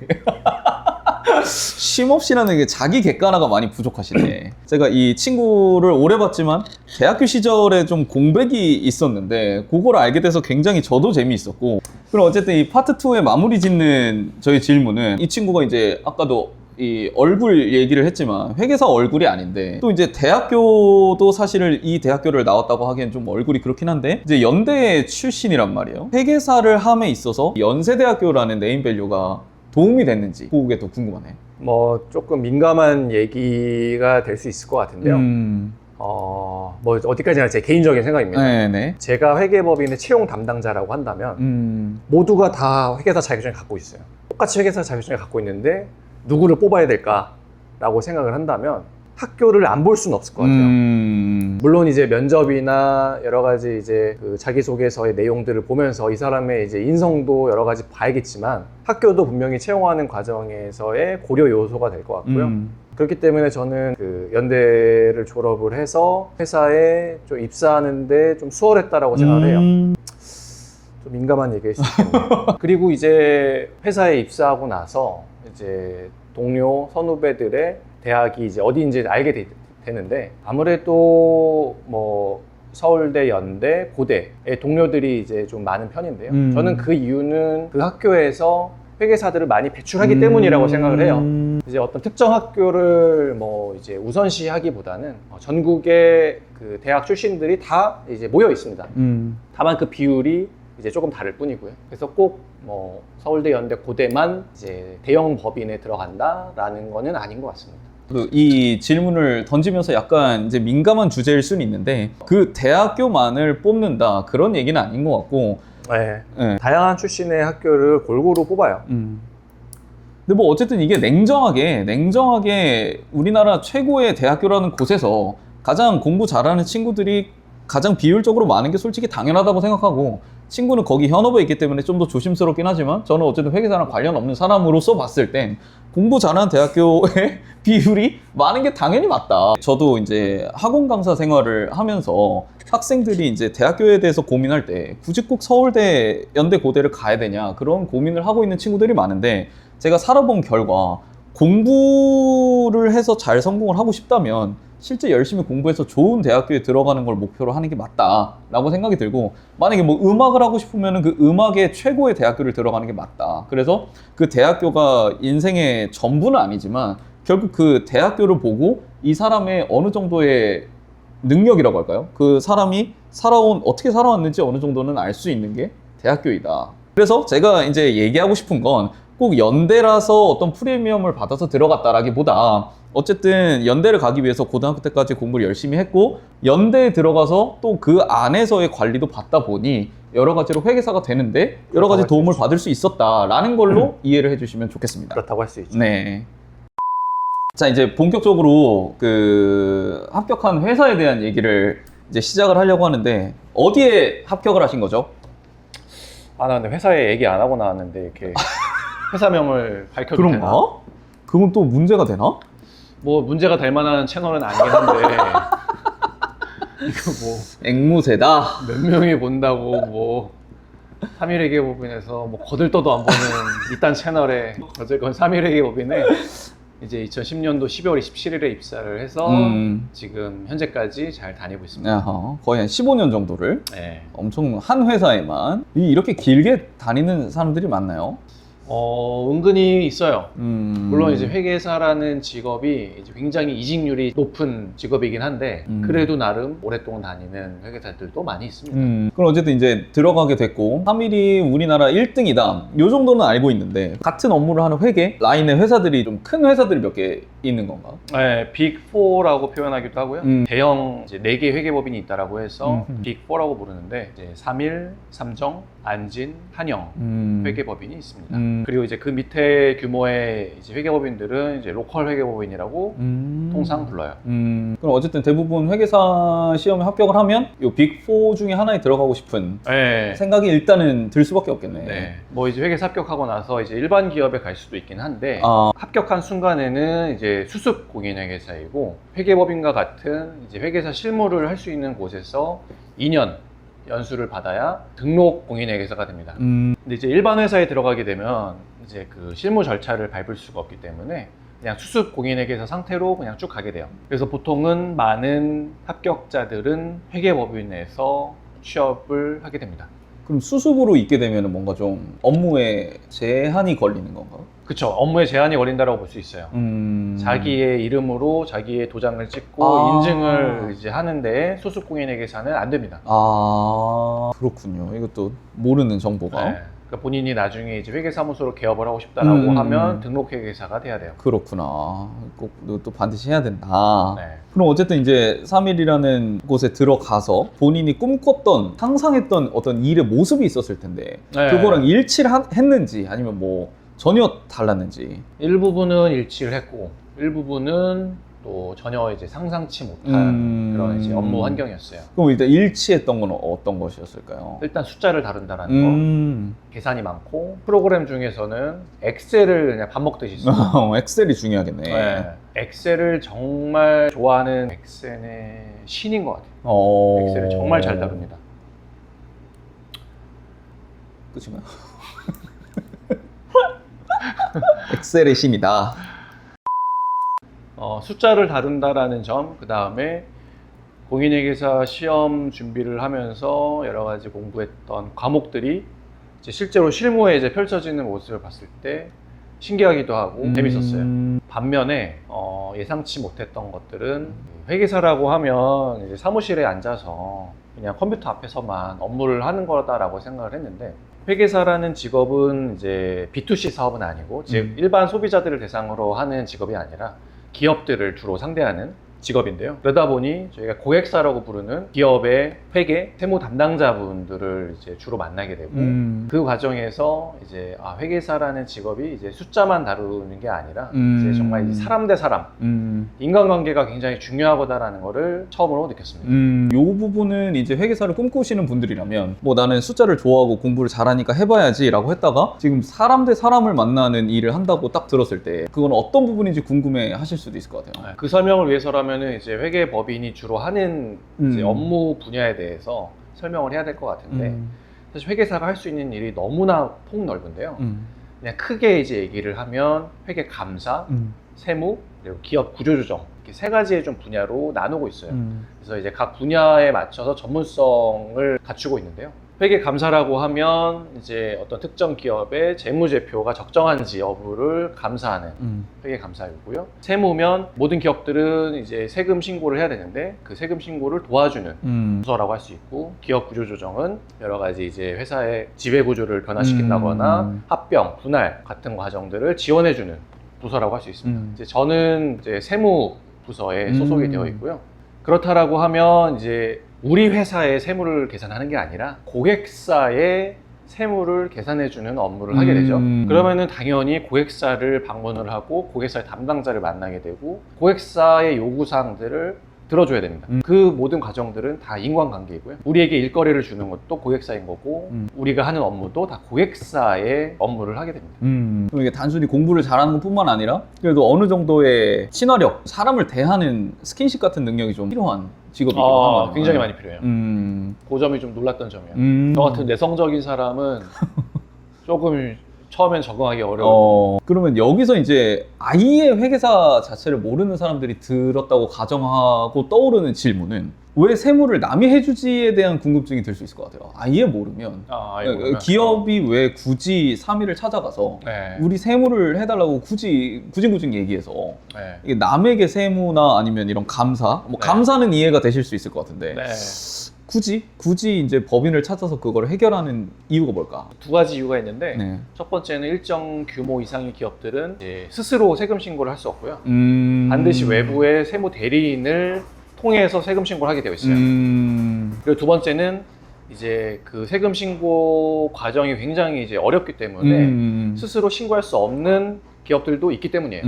쉼없이라는 게 자기 객관화가 많이 부족하시네. 제가 이 친구를 오래 봤지만 대학교 시절에 좀 공백이 있었는데 그걸 알게 돼서 굉장히 저도 재미있었고 그럼 어쨌든 이 파트 2의 마무리 짓는 저희 질문은 이 친구가 이제 아까도 이 얼굴 얘기를 했지만 회계사 얼굴이 아닌데 또 이제 대학교도 사실 이 대학교를 나왔다고 하기엔 좀 얼굴이 그렇긴 한데 이제 연대 출신이란 말이에요. 회계사를 함에 있어서 연세대학교라는 네임밸류가 도움이 됐는지 그게 더 궁금하네. 뭐 조금 민감한 얘기가 될 수 있을 것 같은데요. 뭐 어디까지나 제 개인적인 생각입니다. 네네. 제가 회계법인의 채용 담당자라고 한다면 모두가 다 회계사 자격증을 갖고 있어요. 똑같이 회계사 자격증을 갖고 있는데 누구를 뽑아야 될까라고 생각을 한다면 학교를 안 볼 수는 없을 것 같아요. 물론 이제 면접이나 여러 가지 이제 그 자기소개서의 내용들을 보면서 이 사람의 이제 인성도 여러 가지 봐야겠지만 학교도 분명히 채용하는 과정에서의 고려 요소가 될 것 같고요. 그렇기 때문에 저는 그 연대를 졸업을 해서 회사에 좀 입사하는데 좀 수월했다라고 생각을 해요. 좀 민감한 얘기일 수 있겠네요. 그리고 이제 회사에 입사하고 나서 이제 동료 선후배들의 대학이 이제 어디인지 알게 되는데 아무래도 뭐 서울대, 연대, 고대의 동료들이 이제 좀 많은 편인데요. 저는 그 이유는 그 학교에서 회계사들을 많이 배출하기 때문이라고 생각을 해요. 이제 어떤 특정 학교를 뭐 이제 우선시하기보다는 전국의 그 대학 출신들이 다 이제 모여 있습니다. 다만 그 비율이 이제 조금 다를 뿐이고요. 그래서 꼭 뭐 서울대, 연대, 고대만 이제 대형 법인에 들어간다라는 거는 아닌 것 같습니다. 이 질문을 던지면서 약간 이제 민감한 주제일 수는 있는데 그 대학교만을 뽑는다 그런 얘기는 아닌 것 같고 네. 다양한 출신의 학교를 골고루 뽑아요. 근데 뭐 어쨌든 이게 냉정하게 우리나라 최고의 대학교라는 곳에서 가장 공부 잘하는 친구들이 가장 비율적으로 많은 게 솔직히 당연하다고 생각하고 친구는 거기 현업에 있기 때문에 좀 더 조심스럽긴 하지만 저는 어쨌든 회계사랑 관련 없는 사람으로서 봤을 땐 공부 잘하는 대학교의 비율이 많은 게 당연히 맞다. 저도 이제 학원 강사 생활을 하면서 학생들이 이제 대학교에 대해서 고민할 때 굳이 꼭 서울대, 연대, 고대를 가야 되냐 그런 고민을 하고 있는 친구들이 많은데 제가 살아본 결과 공부를 해서 잘 성공을 하고 싶다면 실제 열심히 공부해서 좋은 대학교에 들어가는 걸 목표로 하는 게 맞다라고 생각이 들고 만약에 뭐 음악을 하고 싶으면 그 음악의 최고의 대학교를 들어가는 게 맞다. 그래서 그 대학교가 인생의 전부는 아니지만 결국 그 대학교를 보고 이 사람의 어느 정도의 능력이라고 할까요? 그 사람이 어떻게 살아왔는지 어느 정도는 알 수 있는 게 대학교이다. 그래서 제가 이제 얘기하고 싶은 건 꼭 연대라서 어떤 프리미엄을 받아서 들어갔다라기보다 어쨌든 연대를 가기 위해서 고등학교 때까지 공부를 열심히 했고 연대에 들어가서 또 그 안에서의 관리도 받다 보니 여러 가지로 회계사가 되는데 여러 가지 도움을 받을 수 있었다라는 걸로 이해를 해주시면 좋겠습니다. 그렇다고 할 수 있죠. 네. 자, 이제 본격적으로 그 합격한 회사에 대한 얘기를 이제 시작을 하려고 하는데 어디에 합격을 하신 거죠? 아, 나 근데 회사에 얘기 안 하고 나왔는데 이렇게 회사명을 밝혀도 그런가? 되나? 그건 또 문제가 되나? 뭐 문제가 될 만한 채널은 아니긴 한데 이거 뭐 앵무새다. 몇 명이 본다고 뭐 3일회계법인에서 뭐 거들떠도 안 보는 이딴 채널에 어쨌건 3일회계법인에 이제 2010년도 12월 27일에 입사를 해서 지금 현재까지 잘 다니고 있습니다. 야하, 거의 한 15년 정도를 네. 엄청 한 회사에만 이렇게 길게 다니는 사람들이 많나요? 은근히 있어요. 물론 이제 음. 회계사라는 직업이 이제 굉장히 이직률이 높은 직업이긴 한데 그래도 나름 오랫동안 다니는 회계사들도 많이 있습니다. 그럼 어쨌든 이제 들어가게 됐고 3일이 우리나라 1등이다 요 정도는 알고 있는데 같은 업무를 하는 회계 라인의 회사들이 좀 큰 회사들이 몇 개 있는 건가? 네, 빅4라고 표현하기도 하고요. 대형 이제 4개 회계법인이 있다라고 해서 빅4라고 부르는데 이제 3일, 삼정, 안진, 한영 회계법인이 있습니다. 그리고 이제 그 밑에 규모의 이제 회계법인들은 이제 로컬 회계법인이라고 통상 불러요. 그럼 어쨌든 대부분 회계사 시험에 합격을 하면 이 빅4 중에 하나에 들어가고 싶은 네. 생각이 일단은 들 수밖에 없겠네. 네. 뭐 이제 회계사 합격하고 나서 이제 일반 기업에 갈 수도 있긴 한데 합격한 순간에는 이제 수습 공인회계사이고 회계법인과 같은 이제 회계사 실무를 할 수 있는 곳에서 2년 연수를 받아야 등록 공인회계사가 됩니다. 근데 이제 일반 회사에 들어가게 되면 이제 그 실무 절차를 밟을 수가 없기 때문에 그냥 수습 공인회계사 상태로 그냥 쭉 가게 돼요. 그래서 보통은 많은 합격자들은 회계법인에서 취업을 하게 됩니다. 그럼 수습으로 있게 되면 뭔가 좀 업무에 제한이 걸리는 건가요? 그쵸. 업무에 제한이 걸린다고 볼 수 있어요. 자기의 이름으로 자기의 도장을 찍고 인증을 이제 하는데 소속 공인의 계산은 안 됩니다. 아, 그렇군요. 이것도 모르는 정보가. 네. 그러니까 본인이 나중에 이제 회계사무소로 개업을 하고 싶다라고 하면 등록회계사가 돼야 돼요. 그렇구나. 꼭 또 반드시 해야 된다. 네. 그럼 어쨌든 이제 3일이라는 곳에 들어가서 본인이 꿈꿨던, 상상했던 어떤 일의 모습이 있었을 텐데 네. 그거랑 일치를 했는지 아니면 뭐 전혀 달랐는지. 일부분은 일치를 했고 일부분은 또 전혀 이제 상상치 못한 그런 이제 업무 환경이었어요. 그럼 일단 일치했던 건 어떤 것이었을까요? 일단 숫자를 다룬다라는 거, 계산이 많고 프로그램 중에서는 엑셀을 그냥 밥 먹듯이 써요. 엑셀이 중요하겠네. 네. 엑셀을 정말 좋아하는 엑셀의 신인 것 같아요. 엑셀을 정말 잘 다룹니다. 끝인가요? 엑셀의 신이다. 숫자를 다룬다라는 점, 그 다음에 공인회계사 시험 준비를 하면서 여러 가지 공부했던 과목들이 이제 실제로 실무에 이제 펼쳐지는 모습을 봤을 때 신기하기도 하고 재밌었어요. 반면에 예상치 못했던 것들은 회계사라고 하면 이제 사무실에 앉아서 그냥 컴퓨터 앞에서만 업무를 하는 거다라고 생각을 했는데 회계사라는 직업은 이제 B2C 사업은 아니고 즉 일반 소비자들을 대상으로 하는 직업이 아니라 기업들을 주로 상대하는 직업인데요. 그러다 보니 저희가 고객사라고 부르는 기업의 회계, 세무 담당자분들을 이제 주로 만나게 되고 그 과정에서 이제 회계사라는 직업이 이제 숫자만 다루는 게 아니라 이제 정말 이제 사람 대 사람, 인간관계가 굉장히 중요하다라는 거를 처음으로 느꼈습니다. 이 부분은 이제 회계사를 꿈꾸시는 분들이라면 뭐 나는 숫자를 좋아하고 공부를 잘하니까 해봐야지라고 했다가 지금 사람 대 사람을 만나는 일을 한다고 딱 들었을 때 그건 어떤 부분인지 궁금해 하실 수도 있을 것 같아요. 그 설명을 위해서라면 이제 회계법인이 주로 하는 이제 업무 분야에 대해서 설명을 해야 될 것 같은데 사실 회계사가 할 수 있는 일이 너무나 폭넓은데요. 그냥 크게 이제 얘기를 하면 회계 감사, 세무, 그리고 기업 구조조정 이렇게 세 가지의 좀 분야로 나누고 있어요. 그래서 이제 각 분야에 맞춰서 전문성을 갖추고 있는데요. 회계 감사라고 하면 이제 어떤 특정 기업의 재무제표가 적정한지 여부를 감사하는 회계 감사이고요. 세무면 모든 기업들은 이제 세금 신고를 해야 되는데 그 세금 신고를 도와주는 부서라고 할 수 있고, 기업 구조조정은 여러 가지 이제 회사의 지배 구조를 변화시킨다거나 합병, 분할 같은 과정들을 지원해주는 부서라고 할 수 있습니다. 이제 저는 이제 세무 부서에 소속이 되어 있고요. 그렇다라고 하면 이제 우리 회사의 세무를 계산하는 게 아니라 고객사의 세무를 계산해주는 업무를 하게 되죠. 그러면은 당연히 고객사를 방문을 하고 고객사의 담당자를 만나게 되고 고객사의 요구사항들을 들어줘야 됩니다. 그 모든 과정들은 다 인간관계이고요. 우리에게 일거리를 주는 것도 고객사인 거고 우리가 하는 업무도 다 고객사의 업무를 하게 됩니다. 그럼 이게 단순히 공부를 잘하는 것뿐만 아니라 그래도 어느 정도의 친화력, 사람을 대하는 스킨십 같은 능력이 좀 필요한 직업이기도 하거든요. 굉장히 많이 필요해요. 그 점이 좀 놀랐던 점이에요. 저 같은 내성적인 사람은 조금 처음엔 적응하기 어려워. 그러면 여기서 이제 아예 회계사 자체를 모르는 사람들이 들었다고 가정하고 떠오르는 질문은 왜 세무를 남이 해주지에 대한 궁금증이 들 수 있을 것 같아요. 아예 모르면 기업이 왜 굳이 3일을 찾아가서 우리 세무를 해달라고 구징구징 얘기해서 이게 남에게 세무나 아니면 이런 감사, 뭐 감사는 이해가 되실 수 있을 것 같은데 굳이 이제 법인을 찾아서 그걸 해결하는 이유가 뭘까? 두 가지 이유가 있는데 첫 번째는 일정 규모 이상의 기업들은 이제 스스로 세금 신고를 할 수 없고요. 반드시 외부의 세무 대리인을 통해서 세금 신고를 하게 되어 있어요. 그리고 두 번째는 이제 그 세금 신고 과정이 굉장히 이제 어렵기 때문에 스스로 신고할 수 없는 기업들도 있기 때문이에요.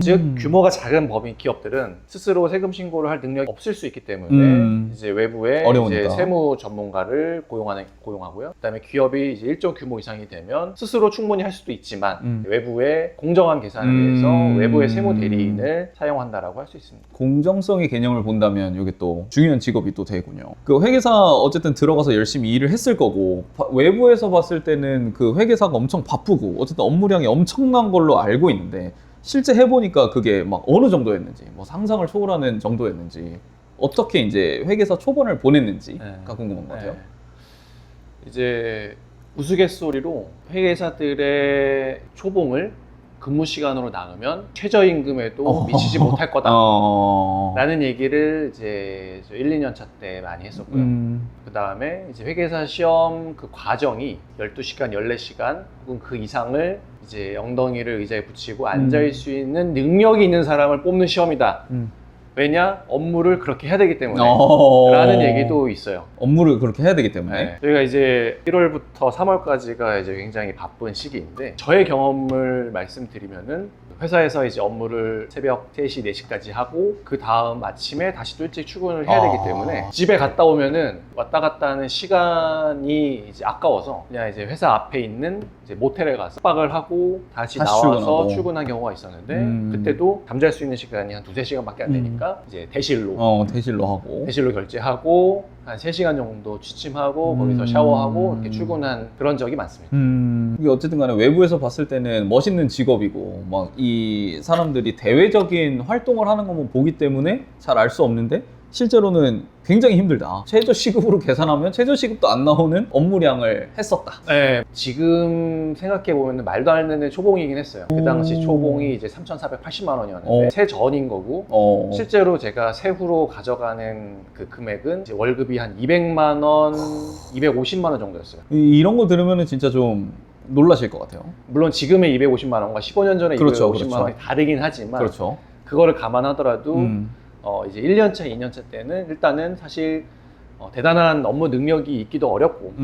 즉 규모가 작은 법인 기업들은 스스로 세금 신고를 할 능력이 없을 수 있기 때문에 이제 외부에 이제 세무 전문가를 고용하고요. 그다음에 기업이 이제 일정 규모 이상이 되면 스스로 충분히 할 수도 있지만 외부의 공정한 계산을 위해서 외부의 세무 대리인을 사용한다라고 할 수 있습니다. 공정성의 개념을 본다면 이게 또 중요한 직업이 또 되군요. 그 회계사 어쨌든 들어가서 열심히 일을 했을 거고 외부에서 봤을 때는 그 회계사가 엄청 바쁘고 어쨌든 업무량이 엄청난 걸로 알고 있는데 실제 해보니까 그게 막 어느 정도였는지, 뭐 상상을 초월하는 정도였는지, 어떻게 이제 회계사 초반을 보냈는지가 궁금한 것 같아요. 이제 우스갯소리로 회계사들의 초봉을 근무 시간으로 나누면 최저임금에도 미치지 못할 거다 라는 얘기를 이제 1, 2년 차 때 많이 했었고요. 그 다음에 이제 회계사 시험 그 과정이 12시간, 14시간 혹은 그 이상을 이제 엉덩이를 의자에 붙이고 앉아있을 수 있는 능력이 있는 사람을 뽑는 시험이다. 왜냐? 업무를 그렇게 해야 되기 때문에 라는 얘기도 있어요. 업무를 그렇게 해야 되기 때문에. 네. 저희가 이제 1월부터 3월까지가 이제 굉장히 바쁜 시기인데 저의 경험을 말씀드리면은 회사에서 이제 업무를 새벽 3시, 4시까지 하고 그 다음 아침에 다시 또 일찍 출근을 해야 되기 때문에 집에 갔다 오면은 왔다 갔다 하는 시간이 이제 아까워서 그냥 이제 회사 앞에 있는 이제 모텔에 가서 숙박을 하고 다시 나와서 출근하고. 출근한 경우가 있었는데 그때도 잠잘 수 있는 시간이 한 2-3시간밖에 안 되니까 이제 대실로 대실로 하고. 대실로 결제하고 한 3시간 정도 취침하고 거기서 샤워하고 이렇게 출근한 그런 적이 많습니다. 이게 어쨌든 간에 외부에서 봤을 때는 멋있는 직업이고 막 이 사람들이 대외적인 활동을 하는 것만 보기 때문에 잘 알 수 없는데 실제로는 굉장히 힘들다. 최저 시급으로 계산하면 최저 시급도 안 나오는 업무량을 했었다. 네, 지금 생각해보면 말도 안 되는 초봉이긴 했어요. 그 당시 초봉이 이제 3,480만 원이었는데 세 전인 거고 실제로 제가 세후로 가져가는 그 금액은 이제 월급이 한 200만 원, 250만 원 정도였어요. 이런 거 들으면 진짜 좀 놀라실 것 같아요. 물론 지금의 250만 원과 15년 전에 그렇죠, 250만 그렇죠. 원이 다르긴 하지만 그렇죠. 그거를 감안하더라도 이제 1년차, 2년차 때는 일단은 사실 대단한 업무 능력이 있기도 어렵고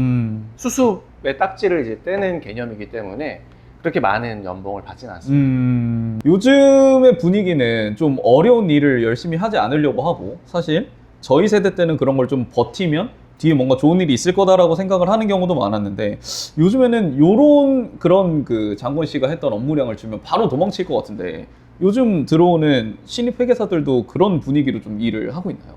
수습의 딱지를 이제 떼는 개념이기 때문에 그렇게 많은 연봉을 받지는 않습니다. 요즘의 분위기는 좀 어려운 일을 열심히 하지 않으려고 하고 사실 저희 세대 때는 그런 걸 좀 버티면 뒤에 뭔가 좋은 일이 있을 거다라고 생각을 하는 경우도 많았는데 요즘에는 요런 그런 그 장건 씨가 했던 업무량을 주면 바로 도망칠 것 같은데 요즘 들어오는 신입 회계사들도 그런 분위기로 좀 일을 하고 있나요?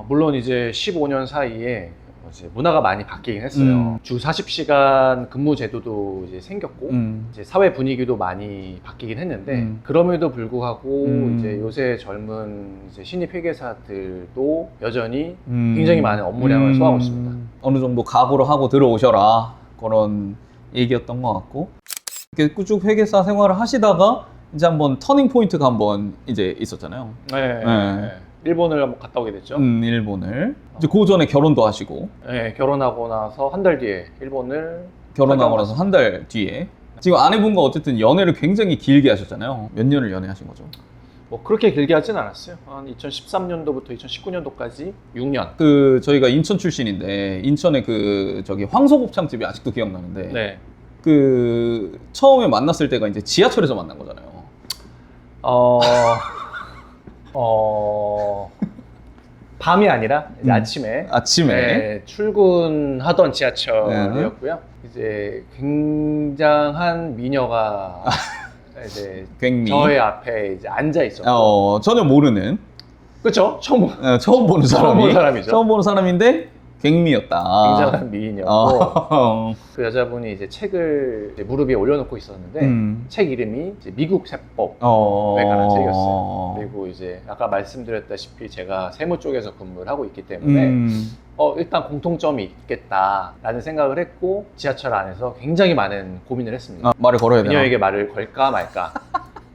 물론 이제 15년 사이에 이제 문화가 많이 바뀌긴 했어요. 주 40시간 근무 제도도 이제 생겼고 이제 사회 분위기도 많이 바뀌긴 했는데 그럼에도 불구하고 이제 요새 젊은 이제 신입 회계사들도 여전히 굉장히 많은 업무량을 소화하고 있습니다. 어느 정도 각오를 하고 들어오셔라 그런 얘기였던 것 같고 이렇게 쭉 회계사 생활을 하시다가 이제 한번 터닝 포인트가 한번 이제 있었잖아요. 네. 일본을 한번 갔다 오게 됐죠. 일본을. 이제 그 전에 결혼도 하시고. 네, 결혼하고 나서 한 달 뒤에 일본을 결혼하고 나서 한 달 뒤에. 지금 아내분과 어쨌든 연애를 굉장히 길게 하셨잖아요. 몇 년을 연애하신 거죠? 뭐 그렇게 길게 하진 않았어요. 한 2013년도부터 2019년도까지 6년. 그 저희가 인천 출신인데 인천에 그 저기 황소곱창집이 아직도 기억나는데. 네. 그 처음에 만났을 때가 이제 지하철에서 만난 거잖아요. 밤이 아니라 이제 아침에 네, 출근하던 지하철이었고요. 이제 굉장한 미녀가 이제 굉미. 저의 앞에 이제 앉아 있었고 전혀 모르는. 그렇죠? 처음 보는 사람이. 보는 사람이죠. 처음 보는 사람인데 갱미였다. 굉장한 미인이었고 그 여자분이 이제 책을 이제 무릎 위에 올려놓고 있었는데 책 이름이 이제 미국 세법에 관한 책이었어요. 그리고 이제 아까 말씀드렸다시피 제가 세무 쪽에서 근무를 하고 있기 때문에 일단 공통점이 있겠다라는 생각을 했고 지하철 안에서 굉장히 많은 고민을 했습니다. 말을 걸어야 되나? 그녀에게 말을 걸까 말까.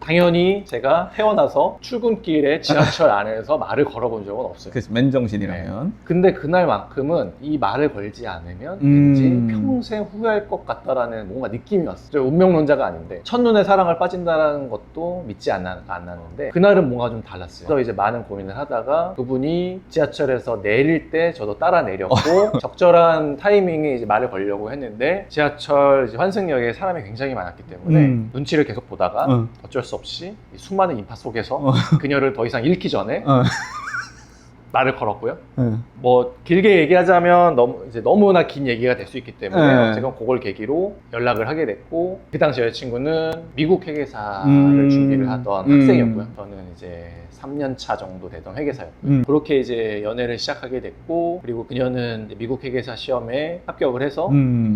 당연히 제가 태어나서 출근길에 지하철 안에서 말을 걸어본 적은 없어요. 그래서 맨정신이라면. 네. 근데 그날만큼은 이 말을 걸지 않으면 왠지 평생 후회할 것 같다라는 뭔가 느낌이 왔어요. 저 운명론자가 아닌데 첫눈에 사랑을 빠진다는 것도 믿지 않았는데 그날은 뭔가 좀 달랐어요. 그래서 이제 많은 고민을 하다가 그분이 지하철에서 내릴 때 저도 따라 내렸고 적절한 타이밍에 이제 말을 걸려고 했는데 지하철 이제 환승역에 사람이 굉장히 많았기 때문에 눈치를 계속 보다가 어쩔 수 없이 이 수많은 인파 속에서 그녀를 더 이상 잃기 전에 말을 걸었고요. 뭐 길게 얘기하자면 너무나 긴 얘기가 될 수 있기 때문에 제가 그걸 계기로 연락을 하게 됐고 그 당시 여자친구는 미국 회계사를 준비를 하던 학생이었고요. 저는 이제 3년 차 정도 되던 회계사였고요. 그렇게 이제 연애를 시작하게 됐고 그리고 그녀는 이제 미국 회계사 시험에 합격을 해서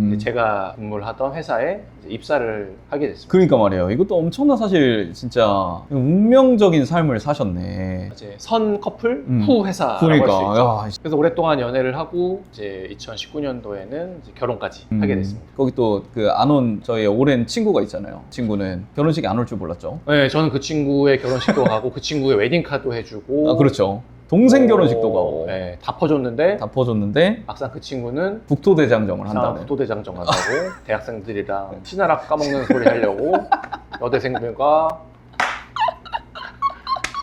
이제 제가 근무를 하던 회사에 이제 입사를 하게 됐습니다. 그러니까 말이에요. 이것도 엄청난 사실 진짜 운명적인 삶을 사셨네. 이제 선 커플 후 회사 천사라고 그러니까. 할 수 있죠. 야, 그래서 오랫동안 연애를 하고 이제 2019년도에는 이제 결혼까지 하게 됐습니다. 거기 또 그 안 온 저희 오랜 친구가 있잖아요. 친구는 결혼식에 안 올 줄 몰랐죠. 네, 저는 그 친구의 결혼식도 가고 그 친구의 웨딩카도 해주고 아, 그렇죠. 동생 결혼식도 가고 네, 다 퍼줬는데 다 퍼줬는데 막상 그 친구는 북토대장정을 한다는. 부도대장정 간다고 대학생들이랑 신나락 까먹는 소리 하려고 여대생들과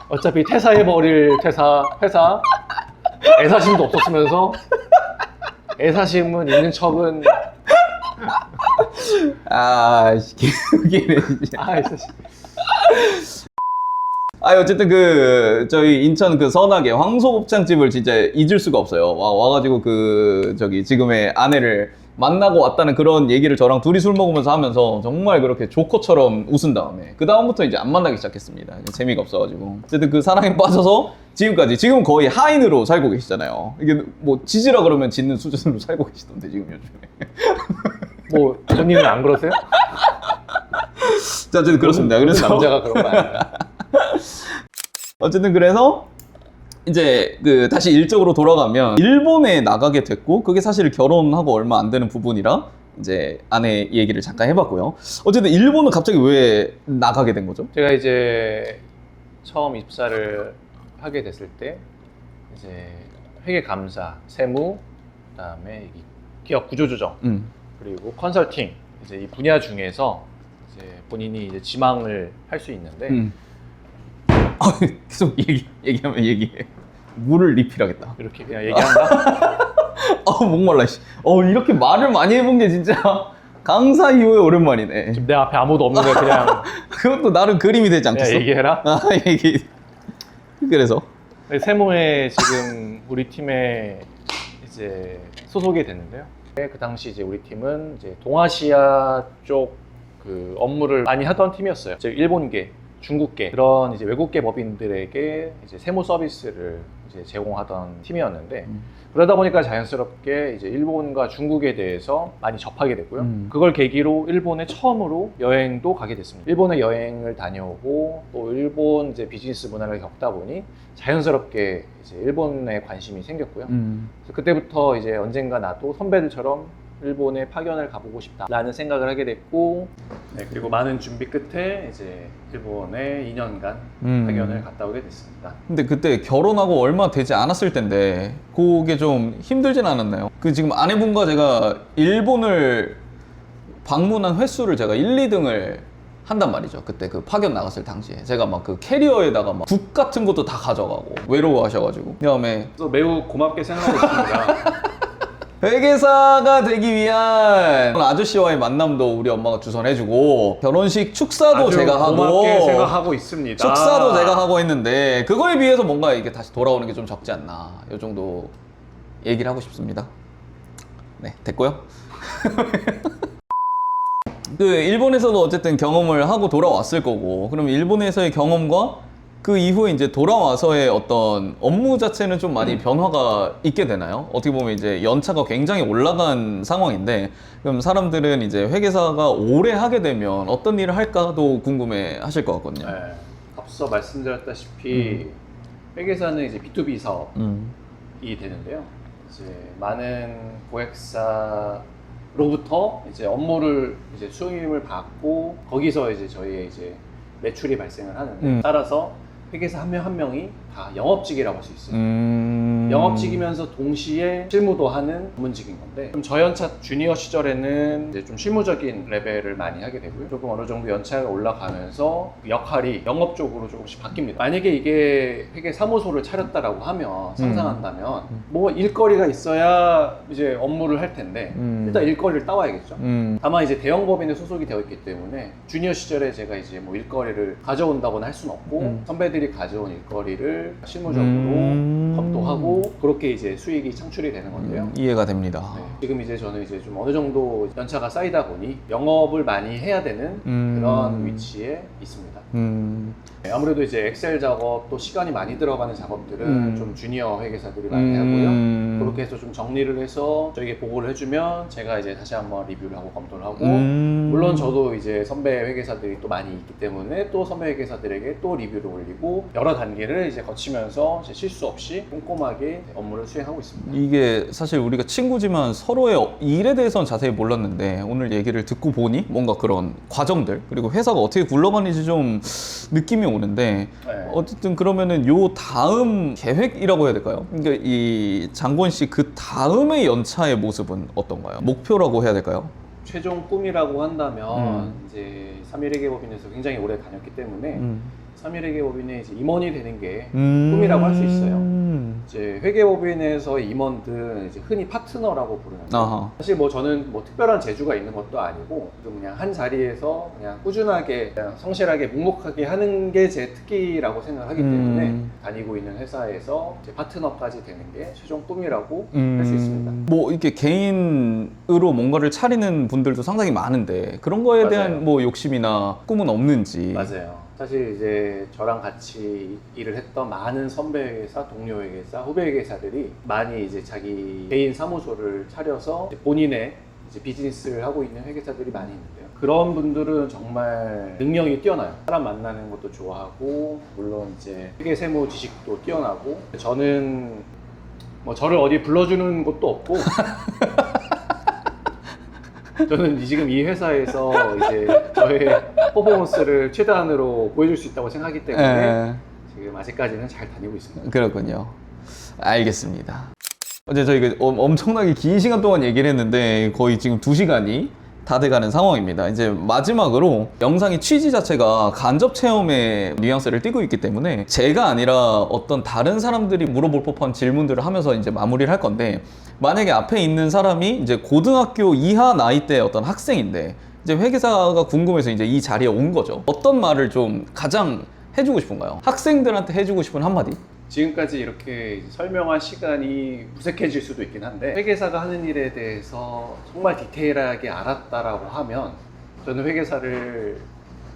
어차피 퇴사해버릴 회사 애사심도 없었으면서 애사심은 있는 척은 아, 개웃기네 진짜. 애사심. 아, 어쨌든 그 저희 인천 그 선악의 황소곱창집을 진짜 잊을 수가 없어요. 와가지고 그 저기 지금의 아내를 만나고 왔다는 그런 얘기를 저랑 둘이 술 먹으면서 하면서 정말 그렇게 조커처럼 웃은 다음에 그 다음부터 이제 안 만나기 시작했습니다. 재미가 없어가지고 어쨌든 그 사랑에 빠져서 지금까지 지금 거의 하인으로 살고 계시잖아요. 이게 뭐 지지라 그러면 짓는 수준으로 살고 계시던데 지금 요즘에. 뭐 본인은 안 그러세요? 자, 어쨌든 그렇습니다. 그래서 남자가 그런 거 아니야. 어쨌든 그래서 이제 그 다시 일적으로 돌아가면 일본에 나가게 됐고 그게 사실 결혼하고 얼마 안 되는 부분이라 이제 아내 얘기를 잠깐 해봤고요. 어쨌든 일본은 갑자기 왜 나가게 된 거죠? 제가 이제 처음 입사를 하게 됐을 때 이제 회계 감사, 세무, 그다음에 이 기업 구조조정 그리고 컨설팅 이제 이 분야 중에서 이제 본인이 이제 지망을 할 수 있는데 계속 얘기하면 얘기해. 물을 리필하겠다. 이렇게 그냥 얘기한다. 목말라. 이렇게 말을 많이 해본 게 진짜 강사 이후에 오랜만이네. 지금 내 앞에 아무도 없는데 그냥 그것도 나름 그림이 되지 않겠어? 얘기해라. 얘기. 그래서 네, 세무에 지금 우리 팀에 이제 소속이 됐는데요. 그 당시 이제 우리 팀은 이제 동아시아 쪽 그 업무를 많이 하던 팀이었어요. 이제 일본계, 중국계 그런 이제 외국계 법인들에게 이제 세무 서비스를 이제 제공하던 팀이었는데 그러다 보니까 자연스럽게 이제 일본과 중국에 대해서 많이 접하게 됐고요. 그걸 계기로 일본에 처음으로 여행도 가게 됐습니다. 일본에 여행을 다녀오고 또 일본 이제 비즈니스 문화를 겪다 보니 자연스럽게 이제 일본에 관심이 생겼고요. 그래서 그때부터 이제 언젠가 나도 선배들처럼 일본에 파견을 가보고 싶다라는 생각을 하게 됐고, 네, 그리고 많은 준비 끝에 이제 일본에 2년간 파견을 갔다 오게 됐습니다. 근데 그때 결혼하고 얼마 되지 않았을 텐데 그게 좀 힘들진 않았나요? 그 지금 아내분과 제가 일본을 방문한 횟수를 제가 1, 2등을 한단 말이죠. 그때 그 파견 나갔을 당시에 제가 막 그 캐리어에다가 막 국 같은 것도 다 가져가고 외로워하셔가지고 그다음에 그래서 매우 고맙게 생각하고 있습니다. 회계사가 되기 위한 아저씨와의 만남도 우리 엄마가 주선해주고 결혼식 축사도 아주 제가 하고 고맙게 생각하고 있습니다. 축사도 제가 하고 했는데 그거에 비해서 뭔가 이게 다시 돌아오는 게 좀 적지 않나 이 정도 얘기를 하고 싶습니다. 네, 됐고요. 그 일본에서도 어쨌든 경험을 하고 돌아왔을 거고 그럼 일본에서의 경험과 그 이후에 이제 돌아와서의 어떤 업무 자체는 좀 많이 변화가 있게 되나요? 어떻게 보면 이제 연차가 굉장히 올라간 상황인데 그럼 사람들은 이제 회계사가 오래 하게 되면 어떤 일을 할까도 궁금해 하실 것 같거든요. 네, 앞서 말씀드렸다시피 회계사는 이제 B2B 사업이 되는데요. 이제 많은 고객사로부터 이제 업무를 이제 수임을 받고 거기서 이제 저희의 이제 매출이 발생을 하는데 따라서 회계사 한 명 한 명이 다 영업직이라고 할 수 있어요. 영업직이면서 동시에 실무도 하는 전문직인 건데 좀 저연차 주니어 시절에는 이제 좀 실무적인 레벨을 많이 하게 되고요. 조금 어느 정도 연차가 올라가면서 역할이 영업 쪽으로 조금씩 바뀝니다. 만약에 이게 회계 사무소를 차렸다라고 하면 상상한다면 뭐 일거리가 있어야 이제 업무를 할 텐데 일단 일거리를 따와야겠죠. 다만 이제 대형 법인에 소속이 되어 있기 때문에 주니어 시절에 제가 이제 뭐 일거리를 가져온다거나 할 수는 없고 선배들이 가져온 일거리를 실무적으로 검토하고 하고 그렇게 이제 수익이 창출이 되는 건데요. 이해가 됩니다. 네, 지금 이제 저는 이제 좀 어느 정도 연차가 쌓이다 보니 영업을 많이 해야 되는 그런 위치에 있습니다. 네, 아무래도 이제 엑셀 작업 또 시간이 많이 들어가는 작업들은 좀 주니어 회계사들이 많이 하고요. 그렇게 해서 좀 정리를 해서 저에게 보고를 해주면 제가 이제 다시 한번 리뷰를 하고 검토를 하고 물론 저도 이제 선배 회계사들이 또 많이 있기 때문에 또 선배 회계사들에게 또 리뷰를 올리고 여러 단계를 이제 거치면서 이제 실수 없이 꼼꼼하게 업무를 수행하고 있습니다. 이게 사실 우리가 친구지만 서로의 일에 대해서는 자세히 몰랐는데 오늘 얘기를 듣고 보니 뭔가 그런 과정들 그리고 회사가 어떻게 굴러가는지 좀 느낌이 오는데 네. 어쨌든 그러면은 요 다음 계획이라고 해야 될까요? 그러니까 이 장권 씨 그 다음의 연차의 모습은 어떤가요? 목표라고 해야 될까요? 최종 꿈이라고 한다면 이제 3일회계법인에서 굉장히 오래 다녔기 때문에 3일회계법인에 이제 임원이 되는 게 꿈이라고 할 수 있어요. 이제 회계법인에서 임원들 이제 흔히 파트너라고 부르는데 아하. 사실 뭐 저는 뭐 특별한 재주가 있는 것도 아니고 그냥 한 자리에서 그냥 꾸준하게 그냥 성실하게 묵묵하게 하는 게 제 특기라고 생각하기 때문에 다니고 있는 회사에서 이제 파트너까지 되는 게 최종 꿈이라고 할 수 있습니다. 뭐 이렇게 개인으로 뭔가를 차리는 분들도 상당히 많은데 그런 거에 대한 맞아요. 뭐 욕심이나 꿈은 없는지. 맞아요. 사실 이제 저랑 같이 일을 했던 많은 선배 회계사, 동료 회계사, 후배 회계사들이 많이 이제 자기 개인 사무소를 차려서 이제 본인의 이제 비즈니스를 하고 있는 회계사들이 많이 있는데요. 그런 분들은 정말 능력이 뛰어나요. 사람 만나는 것도 좋아하고 물론 이제 회계 세무 지식도 뛰어나고 저는 뭐 저를 어디 불러주는 것도 없고 저는 지금 이 회사에서 이제 저의 퍼포먼스를 최대한으로 보여줄 수 있다고 생각하기 때문에 지금 아직까지는 잘 다니고 있습니다. 그렇군요. 알겠습니다. 어제 저희가 엄청나게 긴 시간 동안 얘기를 했는데 거의 지금 2시간이 다 돼가는 상황입니다. 이제 마지막으로 영상의 취지 자체가 간접 체험의 뉘앙스를 띠고 있기 때문에 제가 아니라 어떤 다른 사람들이 물어볼 법한 질문들을 하면서 이제 마무리를 할 건데 만약에 앞에 있는 사람이 이제 고등학교 이하 나이대 어떤 학생인데 이제 회계사가 궁금해서 이제 이 자리에 온 거죠. 어떤 말을 좀 가장 해주고 싶은가요? 학생들한테 해주고 싶은 한마디? 지금까지 이렇게 설명한 시간이 무색해질 수도 있긴 한데 회계사가 하는 일에 대해서 정말 디테일하게 알았다라고 하면 저는 회계사를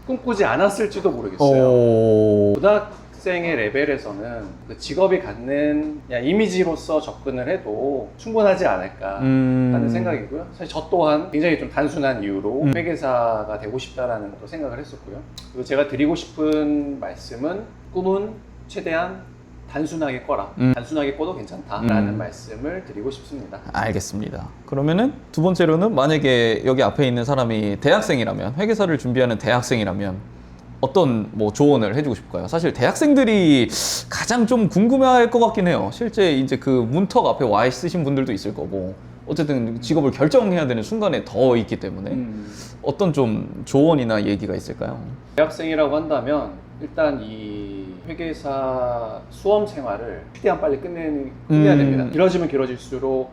꿈꾸지 않았을지도 모르겠어요. 고등학생의 레벨에서는 그 직업이 갖는 그냥 이미지로서 접근을 해도 충분하지 않을까 하는 생각이고요. 사실 저 또한 굉장히 좀 단순한 이유로 회계사가 되고 싶다라는 것도 생각을 했었고요. 그리고 제가 드리고 싶은 말씀은 꿈은 최대한 단순하게 꿔라. 단순하게 꿔도 괜찮다라는 말씀을 드리고 싶습니다. 알겠습니다. 그러면은 두 번째로는 만약에 여기 앞에 있는 사람이 대학생이라면 회계사를 준비하는 대학생이라면 어떤 뭐 조언을 해주고 싶을까요? 사실 대학생들이 가장 좀 궁금해할 것 같긴 해요. 실제 이제 그 문턱 앞에 와 있으신 분들도 있을 거고 어쨌든 직업을 결정해야 되는 순간에 더 있기 때문에 어떤 좀 조언이나 얘기가 있을까요? 대학생이라고 한다면 일단 이 회계사 수험 생활을 최대한 빨리 끝내야 됩니다. 길어지면 길어질수록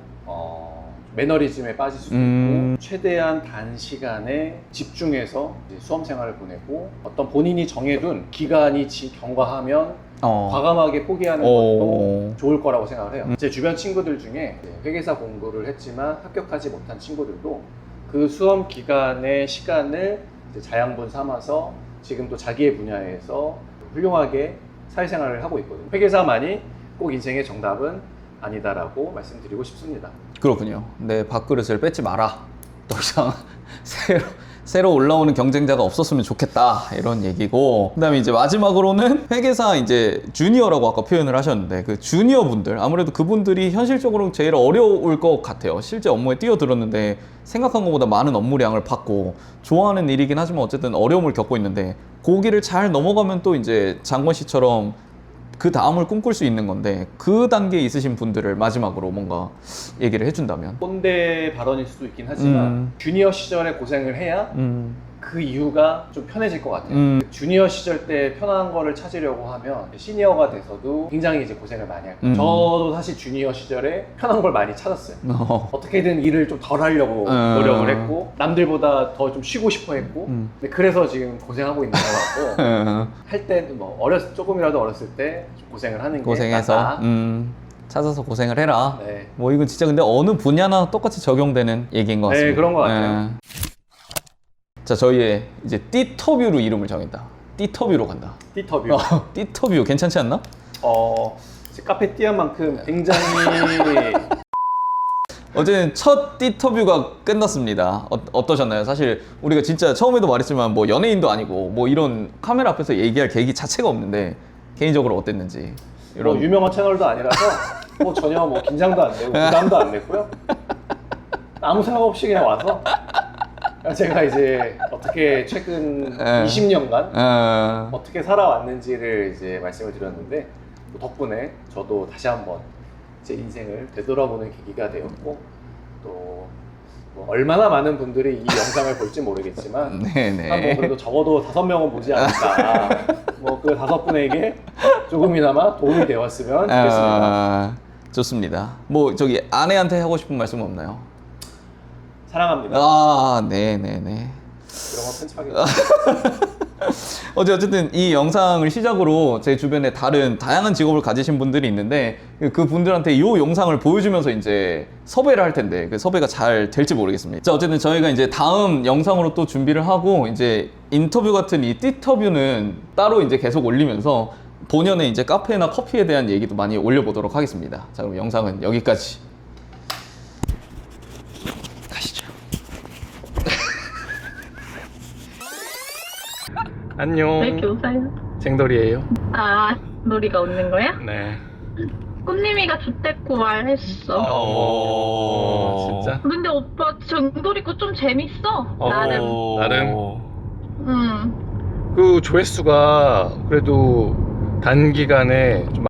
매너리즘에 빠질 수도 있고 최대한 단시간에 집중해서 이제 수험 생활을 보내고 어떤 본인이 정해둔 기간이 경과하면 과감하게 포기하는 것도 좋을 거라고 생각을 해요. 제 주변 친구들 중에 회계사 공부를 했지만 합격하지 못한 친구들도 그 수험 기간의 시간을 이제 자양분 삼아서 지금 또 자기의 분야에서 훌륭하게 사회생활을 하고 있거든요. 회계사만이 꼭 인생의 정답은 아니다라고 말씀드리고 싶습니다. 그렇군요. 내 밥그릇을 뺏지 마라. 더 이상 새로 올라오는 경쟁자가 없었으면 좋겠다 이런 얘기고 그다음에 이제 마지막으로는 회계사 이제 주니어라고 아까 표현을 하셨는데 그 주니어 분들 아무래도 그분들이 현실적으로 제일 어려울 것 같아요. 실제 업무에 뛰어들었는데 생각한 것보다 많은 업무량을 받고 좋아하는 일이긴 하지만 어쨌든 어려움을 겪고 있는데 고기를 잘 넘어가면 또 이제 장권 씨처럼 그 다음을 꿈꿀 수 있는 건데 그 단계에 있으신 분들을 마지막으로 뭔가 얘기를 해준다면 꼰대 발언일 수도 있긴 하지만 주니어 시절에 고생을 해야 그 이유가 좀 편해질 것 같아요. 주니어 시절 때 편한 거를 찾으려고 하면 시니어가 돼서도 굉장히 이제 고생을 많이 할 거예요. 저도 사실 주니어 시절에 편한 걸 많이 찾았어요. 어떻게든 일을 좀 덜 하려고 노력을 했고 남들보다 더 좀 쉬고 싶어 했고 근데 그래서 지금 고생하고 있는 것 같고 할 때 뭐 조금이라도 어렸을 때 좀 고생을 하는 게 고생해서 낫다. 찾아서 고생을 해라. 네. 뭐 이건 진짜 근데 어느 분야나 똑같이 적용되는 얘기인 것 같습니다. 네, 그런 것 같아요. 예. 자, 저희의 이제 띠터뷰로 이름을 정했다. 띠터뷰로 간다. 띠터뷰. 띠터뷰 괜찮지 않나? 이제 카페 띠한 만큼 굉장히 어제는 첫 띠터뷰가 끝났습니다. 어떠셨나요? 사실 우리가 진짜 처음에도 말했지만 뭐 연예인도 아니고 뭐 이런 카메라 앞에서 얘기할 계기 자체가 없는데 개인적으로 어땠는지. 뭐 유명한 채널도 아니라서 뭐 전혀 뭐 긴장도 안 되고 부담도 안 됐고요. 아무 생각 없이 그냥 와서 제가 이제 어떻게 최근 20년간 어떻게 살아왔는지를 이제 말씀을 드렸는데 덕분에 저도 다시 한번 제 인생을 되돌아보는 계기가 되었고 또 뭐 얼마나 많은 분들이 이 영상을 볼지 모르겠지만 네네. 뭐 그래도 적어도 5명은 보지 않을까. 뭐 그 5분에게 조금이나마 도움이 되었으면 좋겠습니다. 좋습니다. 뭐 저기 아내한테 하고 싶은 말씀 없나요? 사랑합니다. 네네네. 이런 거 편집하겠습니다. 어쨌든 이 영상을 시작으로 제 주변에 다른 다양한 직업을 가지신 분들이 있는데 그 분들한테 이 영상을 보여주면서 이제 섭외를 할 텐데 그 섭외가 잘 될지 모르겠습니다. 자, 어쨌든 저희가 이제 다음 영상으로 또 준비를 하고 이제 인터뷰 같은 이 띠터뷰는 따로 이제 계속 올리면서 본연의 이제 카페나 커피에 대한 얘기도 많이 올려보도록 하겠습니다. 자, 그럼 영상은 여기까지. 가시죠. 안녕. 왜 이렇게 웃어요? 쟁돌이에요. 아, 놀이가 웃는 거야? 네. 꽃님이가 좋댔고 말했어. 진짜? 근데 오빠 정돌이 거 좀 재밌어. 나름. 나름? 그 조회수가 그래도 단기간에 좀